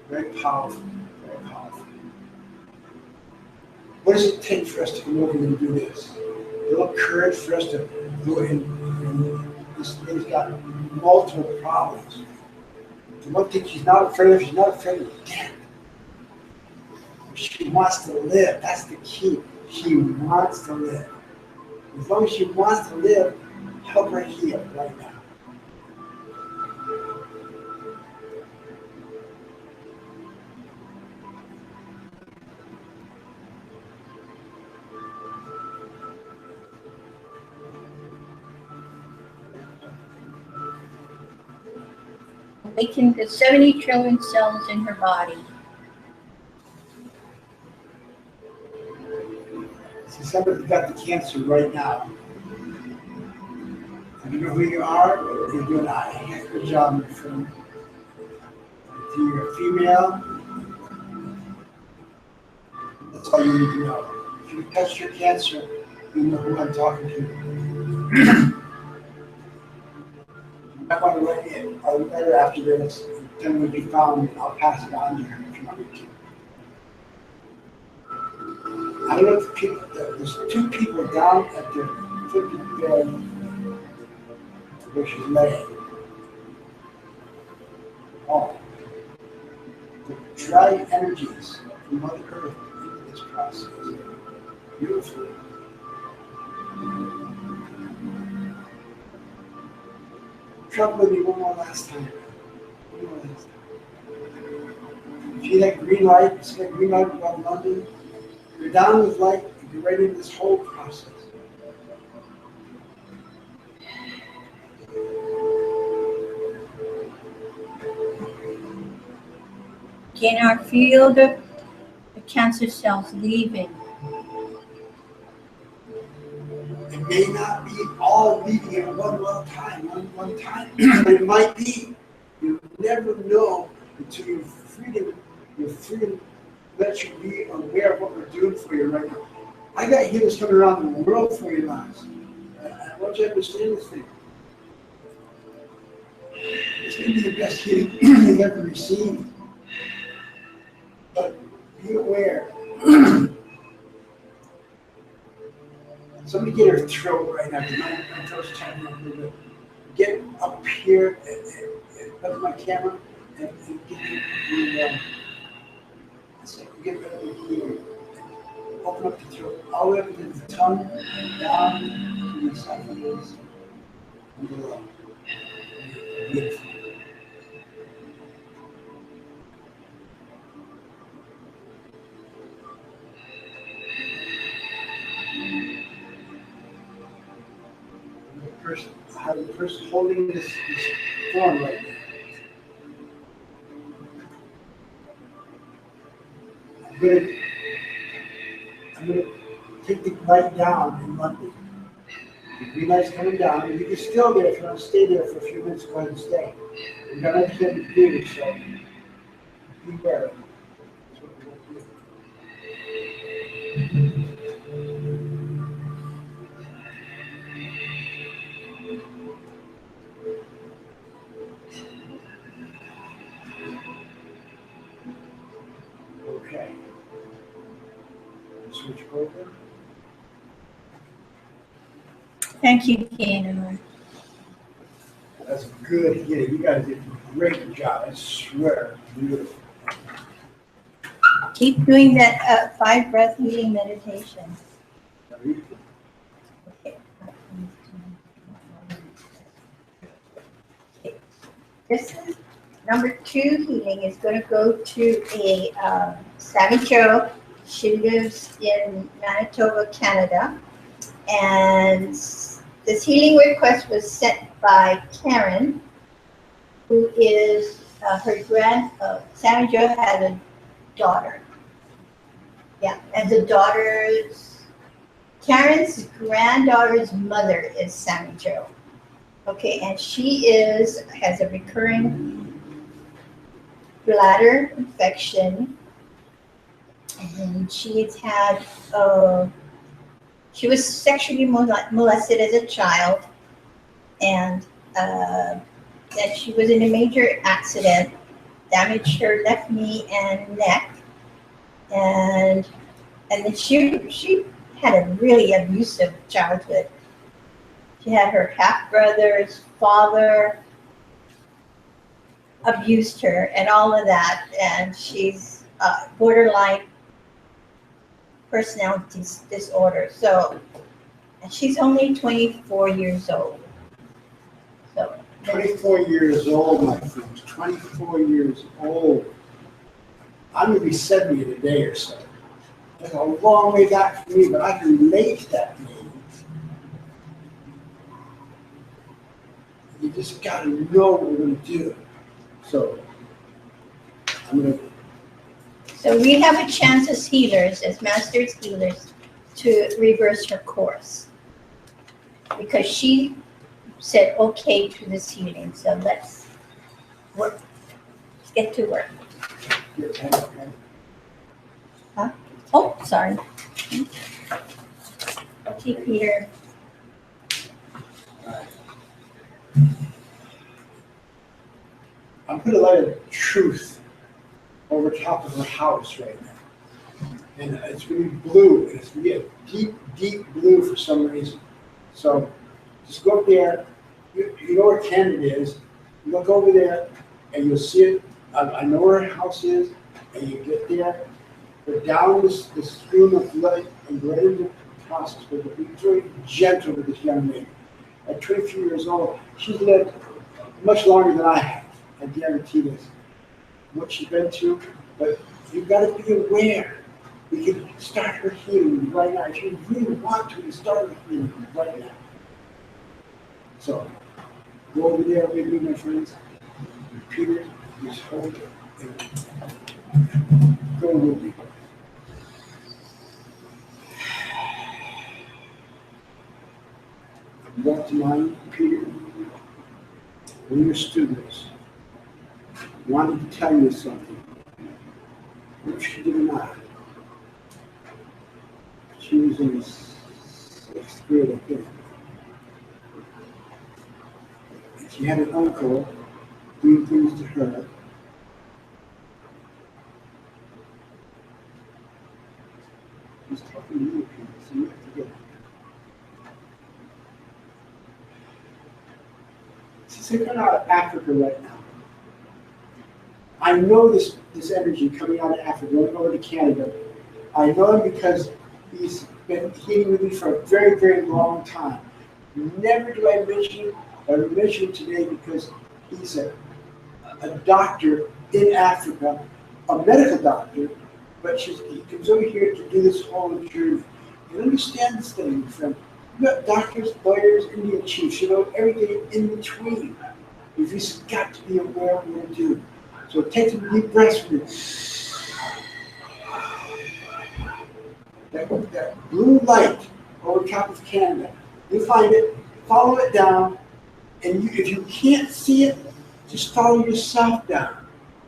Speaker 1: Very powerful, very powerful. What does it take for us to come over and do this? A little courage for us to go in. This thing's got multiple problems. The one thing she's not afraid of death. She wants to live. That's the key. She wants to live. As long as she wants to live, help her heal right now.
Speaker 5: awaken the 70 trillion cells in her body.
Speaker 1: See, somebody's got the cancer right now. I don't know who you are, but you're doing a heck of a job, my friend. If you're a female, that's all you need to know. If you touch your cancer, you know who I'm talking to. I want to write in a letter after this, then will be found, I'll pass it on to her if you want me to. I don't know if people, there's two people down at the foot of the bed where she's laying. Oh, the dry energies from Mother Earth into this process. Beautiful. Trouble with me one more last time. See that green light? See that green light above London? You're down with light, you're right into this whole process.
Speaker 5: Gaynar, feel the cancer cells leaving.
Speaker 1: It may not be all leaving at one time, but it might be. You never know until you're free to let you be aware of what we're doing for you right now. I got healers coming around the world for you, guys. I want you to understand this thing. It's gonna be the best healing you've ever received. But be aware. Somebody get her throat right now. My throat's tightening up a little bit. Get up here and look at my camera and get get rid of the healing. Open up the throat, all the way up to the tongue, down to the esophagus, and below. Beautiful. Have the person holding this form right now. I'm gonna take the light down in London. The green light's coming down, and you can still there if you want to stay there for a few minutes. Go ahead and stay. We're not understand the computer, so be aware of it. That's what we're going to do. Okay. Switch over.
Speaker 5: Thank you, Keanu.
Speaker 1: That's good. Yeah, you guys did a great job. I swear. Beautiful.
Speaker 5: Keep doing that 5-breath healing meditation. This is number 2 healing is going to go to a Sammy Joe. She lives in Manitoba, Canada. And this healing request was sent by Karen, who is her Sammy Joe has a daughter. Yeah, and the Karen's granddaughter's mother is Sammy Joe. Okay, and she has a recurring bladder infection, and she's had, she was sexually molested as a child, and that she was in a major accident, damaged her left knee and neck, and then she had a really abusive childhood. She had her half-brother's father abused her and all of that, and she's borderline personality disorder. So, and she's only 24 years old. So
Speaker 1: 24 years old, my friends. 24 years old. I'm gonna be 70 in a day or so. That's a long way back for me, but I can relate to that age. You just gotta know what we're gonna do. So
Speaker 5: So we have a chance as healers, as masters healers, to reverse her course. Because she said okay to this healing. So let's work. Let's get to work. Huh? Oh, sorry. Okay, Peter.
Speaker 1: I'm putting a light of truth over top of her house right now. And it's going to be blue, and it's going to be a deep, deep blue for some reason. So just go up there, you know where Canada is, you look over there, and you'll see it. I know where her house is, and you get there, go down this stream of light, and go right into the process. But be very gentle with this young lady. At 23 years old, she's lived much longer than I have. I guarantee this. What she's been through, but you've got to be aware. We can start her healing right now. If you really want to, we can start her healing right now. So, go over there with me, my friends. Peter, just hold it. Go with me. Brought to mind, Peter, when your students wanted to tell you something, which she did not. She was in the 6th grade, I think. And she had an uncle doing things to her. He's talking to you, Peter, so you have to get it. She's coming out of Africa right now. I know this energy coming out of Africa, going over to Canada. I know him because he's been healing with me for a very, very long time. Never do I mention him, but I mention him today because he's a doctor in Africa, a medical doctor, but he comes over here to do this whole journey. You understand this thing, my friend. You got doctors, lawyers, Indian chiefs, you know, everything in between. You've just got to be aware of what to do. So take some deep breaths with it. That blue light over top of Canada, you find it, follow it down, and if you can't see it, just follow yourself down.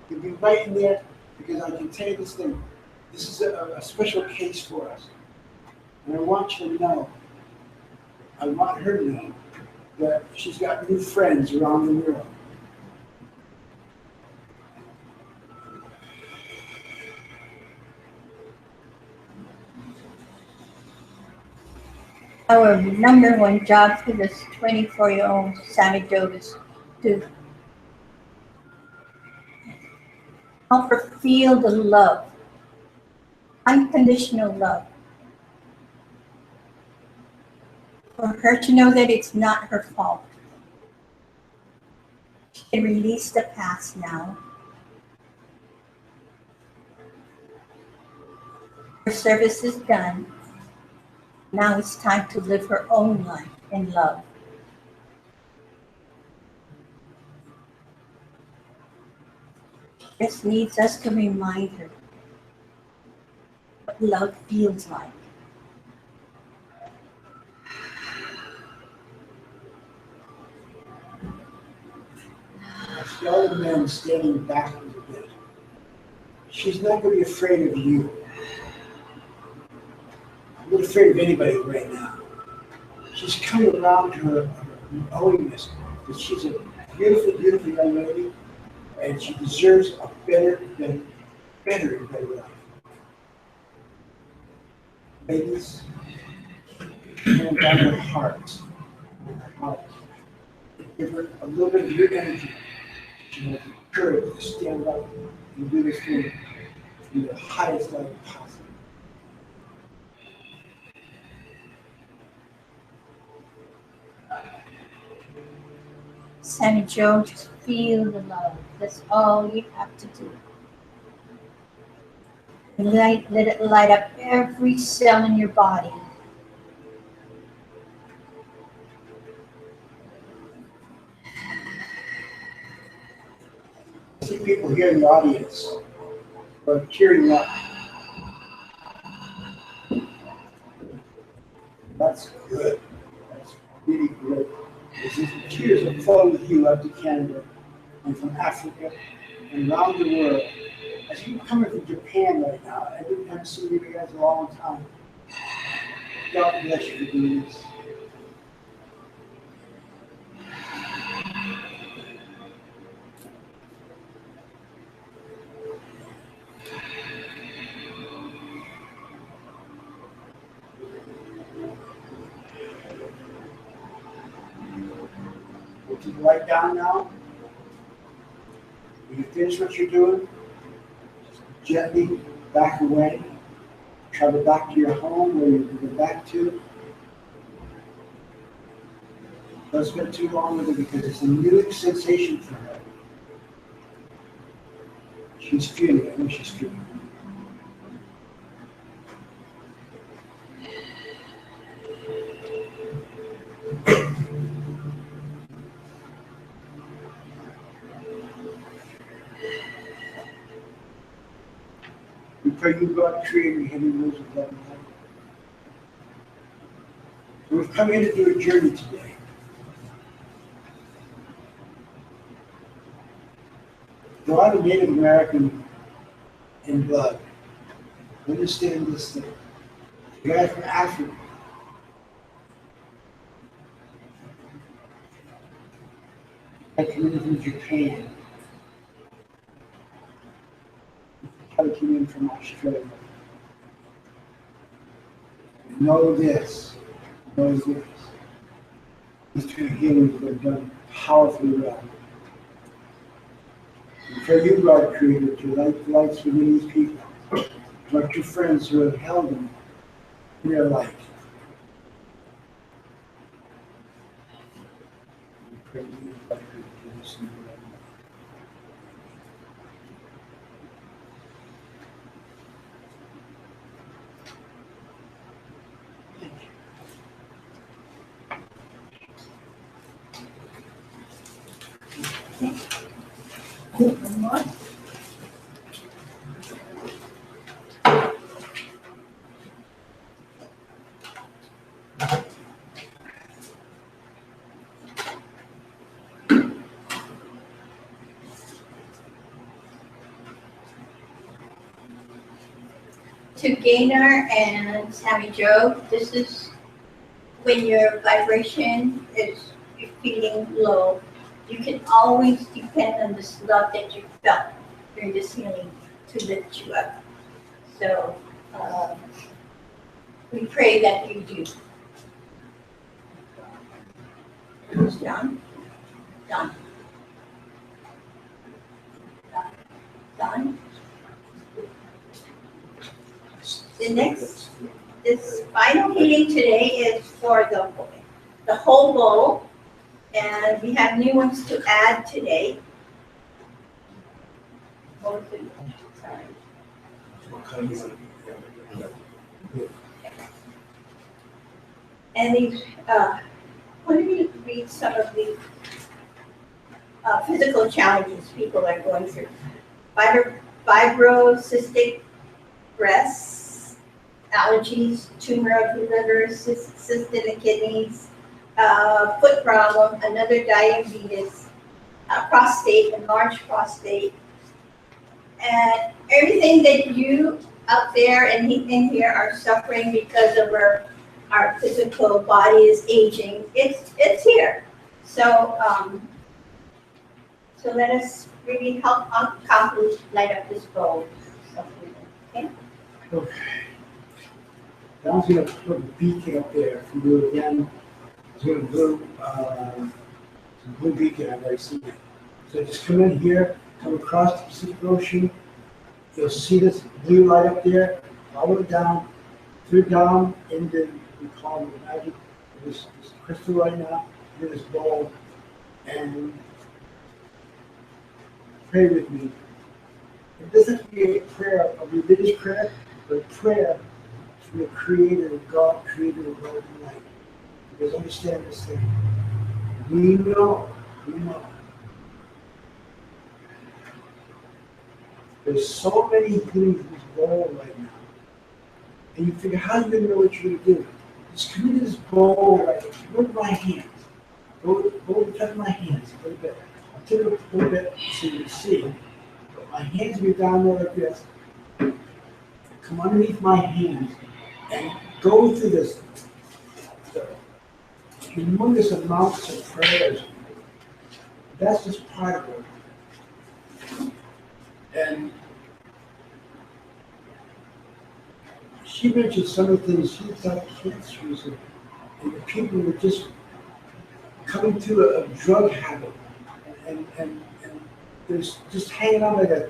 Speaker 1: You'll be right in there, because I can tell you this thing. This is a special case for us. And I want you to know, I want her to know that she's got new friends around the world.
Speaker 5: Our number one job for this 24-year-old Sammy Joe is to help her feel the love, unconditional love. For her to know that it's not her fault. She can release the past now. Her service is done. Now it's time to live her own life in love. She just needs us to remind her what love feels like.
Speaker 1: I see all the men standing back a little bit. She's not going to be afraid of you. I'm not afraid of anybody right now. She's coming around to her knowingness that she's a beautiful, beautiful young lady, and she deserves a better life. Ladies, hand down her heart. Give her a little bit of your energy. She has the courage to stand up and do this thing in the highest level possible.
Speaker 5: Sammy Joe, just feel the love. That's all you have to do. Let it light up every cell in your body.
Speaker 1: I see people here in the audience who are tearing up. That's good. That's really good. The tears are flowing with you up to Canada and from Africa and around the world. I see you coming from Japan right now. I haven't seen you guys in a long time. God bless you for doing this. Put your light down now. When you finish what you're doing, just gently back away. Travel back to your home where you're going back to. Don't spend too long with it because it's a new sensation for her. She's feeling it. I know she's feeling it. We pray you, God, creator, heavy rules of love and light. So we've come here to do a journey today. Though I'm a Native American in blood, understand this thing. You guys from Africa. I come in from Japan. brother came in from Australia. Know this, know this. These two healings were done powerfully well. And for you, God created to light the lights within these people. Like your friends who have held them in their light. We pray to you, God, to do this in your life.
Speaker 5: One more. To Gaynor and Sammy Joe, this is when your vibration is feeling low. You can always depend on this love that you felt during this healing to lift you up. So we pray that you do. Who's John? John. John. The next, this final healing today is for the whole bowl, and we have new ones to add today. Sorry. And these, let me read some of the physical challenges people are going through. Fibrocystic breasts, allergies, tumor of the liver, cyst in the kidneys, foot problem, another diabetes, prostate, enlarged prostate, and everything that you out there and in here are suffering because of our physical body is aging. It's here. So so let us really help accomplish light up this bowl. Okay.
Speaker 1: Okay. Now I'm going to put a beacon up there for you again. It's going to blue, some blue beacon, I've already seen it. So just come in here, come across the Pacific Ocean. You'll see this blue light up there, follow it down, through down into, we call it the magic, this crystal right now, in this bowl, and pray with me. It doesn't be a prayer, a religious prayer, but a prayer from the Creator, God, Creator of God and light. Because understand this thing. We know. There's so many things in this bowl right now. And you figure, how are you going to know what you're going to do? Just come into this bowl right now. Go to my hands. Go to touch my hands a little bit. I'll tip it a little bit so you can see. But my hands will be down there like this. Come underneath my hands and go through this humongous amounts of prayers. That's just part of it. And she mentioned some of the things she thought cancers and the people were just coming to a drug habit and there's just hanging on like a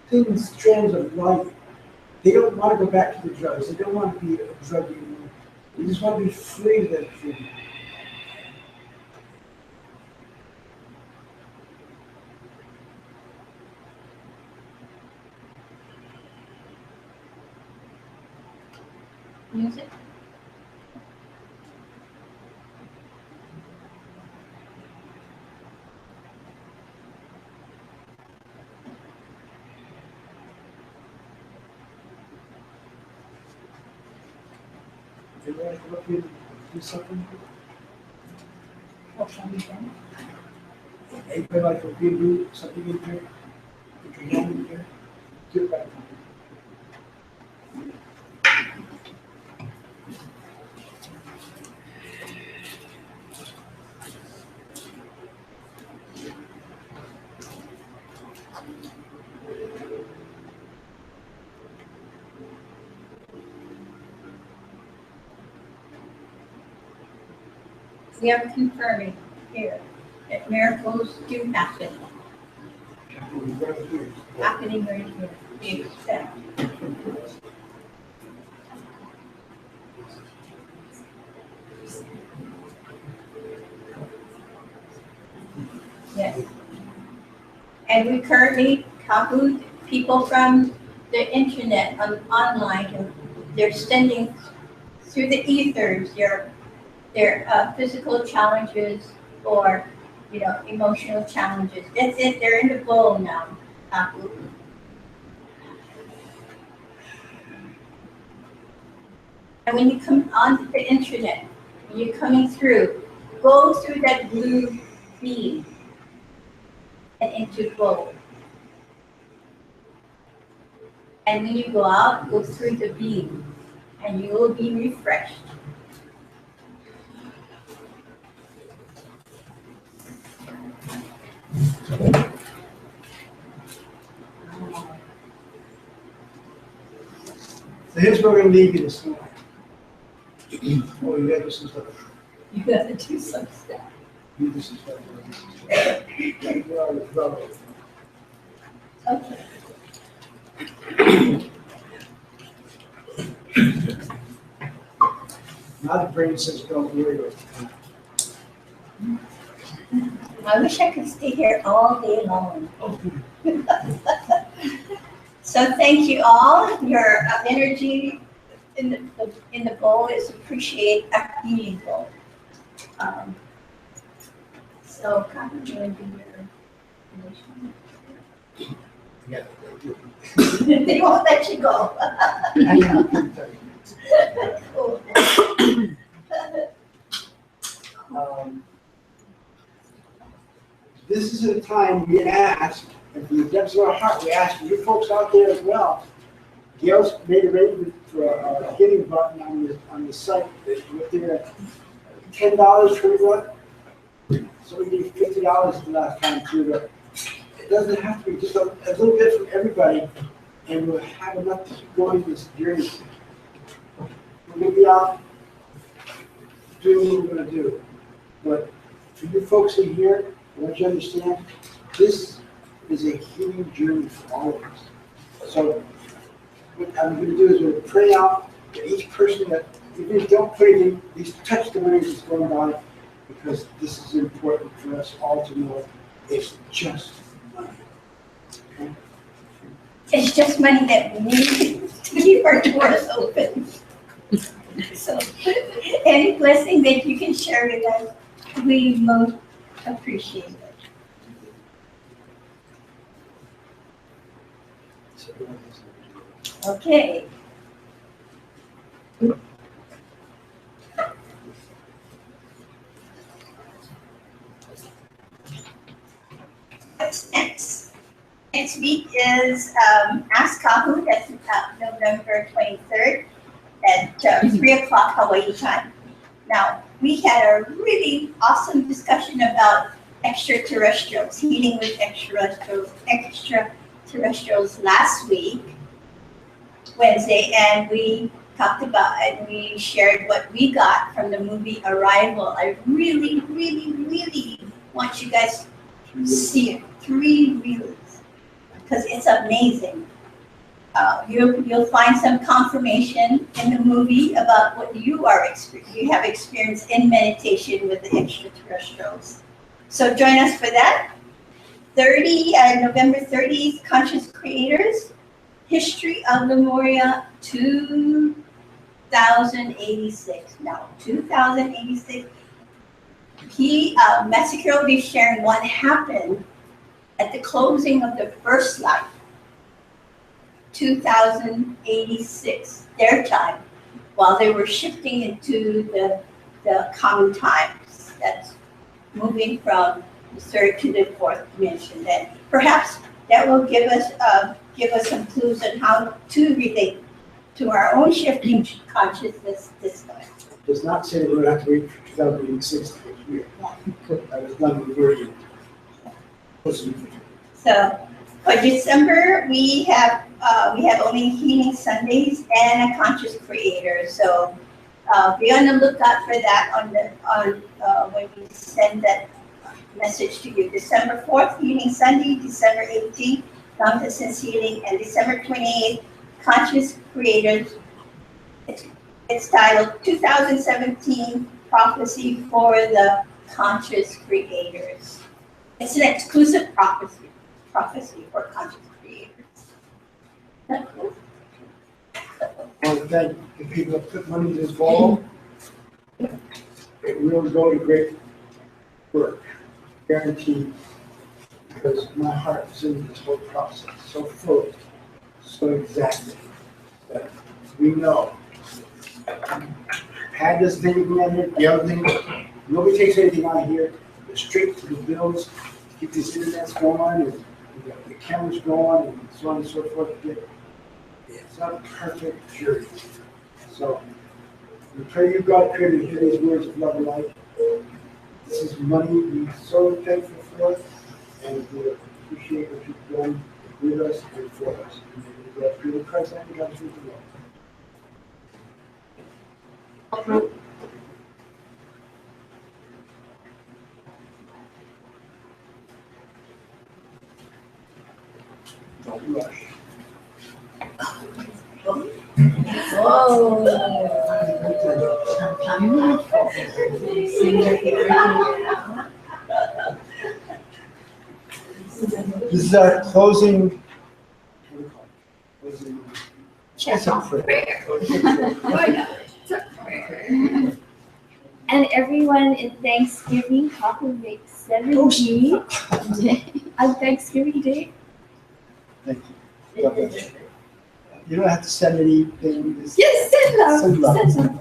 Speaker 1: thin strands of life. They don't want to go back to the drugs. They don't want to be a drug anymore. They just want to be free of that thing.
Speaker 5: Music.
Speaker 1: Do you want to come up here and do something?
Speaker 5: What can we do?
Speaker 1: Anybody like to do something in here? Put your hand in here. Do it right now.
Speaker 5: we are confirming here that miracles do happen, happening right here. We accept. Yes. And we currently Kahoot people from the internet online, and they're sending through the ethers their physical challenges or emotional challenges. That's it. They're in the bowl now. Kahoot. And when you come onto the internet, when you're coming through, go through that blue beam and into bowl. And when you go out, go through the beam, and you will be refreshed.
Speaker 1: So here's where we're gonna leave you this morning. Oh, you gotta do some stuff.
Speaker 5: You gotta do some stuff.
Speaker 1: You do some stuff. You are the brother.
Speaker 5: Okay.
Speaker 1: Now the brain says, don't worry about it.
Speaker 5: I wish I could stay here all day long. So thank you all. Your energy in the bowl is appreciate a healing bowl. So kind of doing your
Speaker 1: Yeah.
Speaker 5: they won't let you go.
Speaker 1: This is a time we ask, and from the depths of our heart, we ask you folks out there as well. Gail's made arrangement for a giving button on the site. With their $10 for what? So we need $50 the last time too. But it doesn't have to be just a little bit from everybody, and we'll have enough to keep going this journey. We're gonna be out doing what we're gonna do. But for you folks in here, I want you to understand, this is a healing journey for all of us. So what I'm going to do is we'll pray out to each person that, even if you don't pray anything, at least touch the money that's going by, because this is important for us all to know it's just money. Okay?
Speaker 5: It's just money that we need to keep our doors open. So any blessing that you can share with us, we most appreciate it. Okay. What's next? Next week is Ask Kahoot. That's November 23rd at 3 o'clock Hawaii time. Now, we had a really awesome discussion about extraterrestrials, healing with extraterrestrials last week, Wednesday, and we talked about and we shared what we got from the movie Arrival. I really, really, really want you guys to see it. 3 reels, because it's amazing. You'll find some confirmation in the movie about what you have experienced in meditation with the extraterrestrials. So join us for that. November 30th, Conscious Creators, History of Lemuria 2086. Now, 2086. Massacre will be sharing what happened at the closing of the first life. 2086, their time, while they were shifting into the common times. That's moving from the third to the fourth dimension. Then perhaps that will give us some clues on how to relate to our own shifting consciousness this time.
Speaker 1: Does not say that we're going to have to wait for 2086 to get here. That was done with wording.
Speaker 5: So for December, we have only Healing Sundays and a Conscious Creator. So be on the lookout for that when we send that message to you. December 4th, Healing Sunday, December 18th, Mountain Sense Healing, and December 28th, Conscious Creators. It's titled 2017 Prophecy for the Conscious Creators. It's an exclusive prophecy for conscious creators.
Speaker 1: I want to thank the people that put money into this ball. It will go to great work, guaranteed, because my heart is in this whole process, so fully, so exactly, that we know. Had this thing together, the other thing, nobody takes anything out of here, the straight to the bills, keep these internets going, and the cameras going, and so on and so forth. It's not a perfect journey. So, we pray you, God, created to hear these words of love and light. This is money we're so thankful for, and we appreciate what you've done with us and for us. And we love you in Christ and God through the Lord. Don't rush. This is our closing. It's a prayer.
Speaker 6: And everyone in Thanksgiving, Papa makes 70 on Thanksgiving Day.
Speaker 1: Thank you. God bless you. You don't have to send anything. Just
Speaker 6: Yes, send love.
Speaker 1: send love.
Speaker 6: Send love.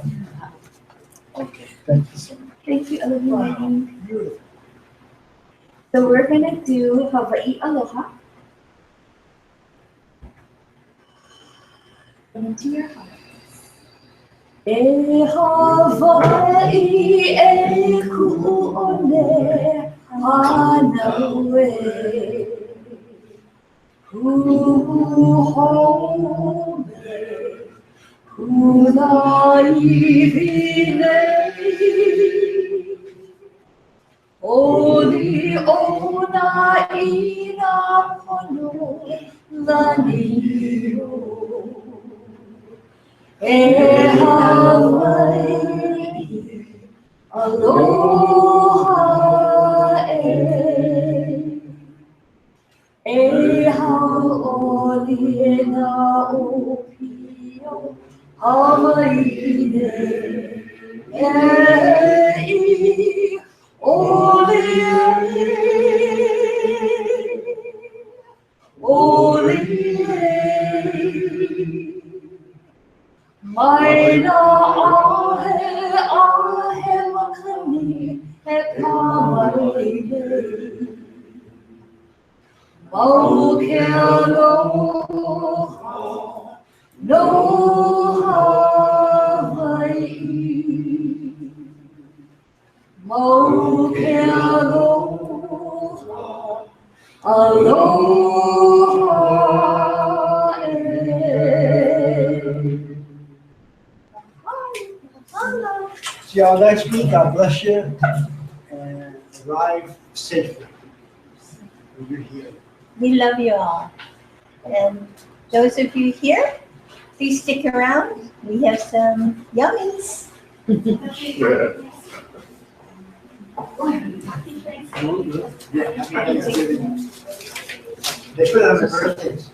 Speaker 1: Okay, thank you so much.
Speaker 6: Thank you, I love you, Maggie.
Speaker 1: Beautiful.
Speaker 6: So we're gonna do Hawaii Aloha. Into your heart.
Speaker 2: E Hawaii e ku'one hanaue Kuhome kunaivine Oli ona ina pono laniyo E Hawaii, aloha e haole na opio, Hawaii e ole ole Maina ahe makani he pāmaine Mau ke aloha no Hawaii Mau ke aloha aloha
Speaker 1: See y'all next week. God bless you. And arrive safely when you're here.
Speaker 5: We love you all. And those of you here, please stick around. We have some yummies.
Speaker 1: Yeah, happy Thanksgiving. They put it on the birthdays.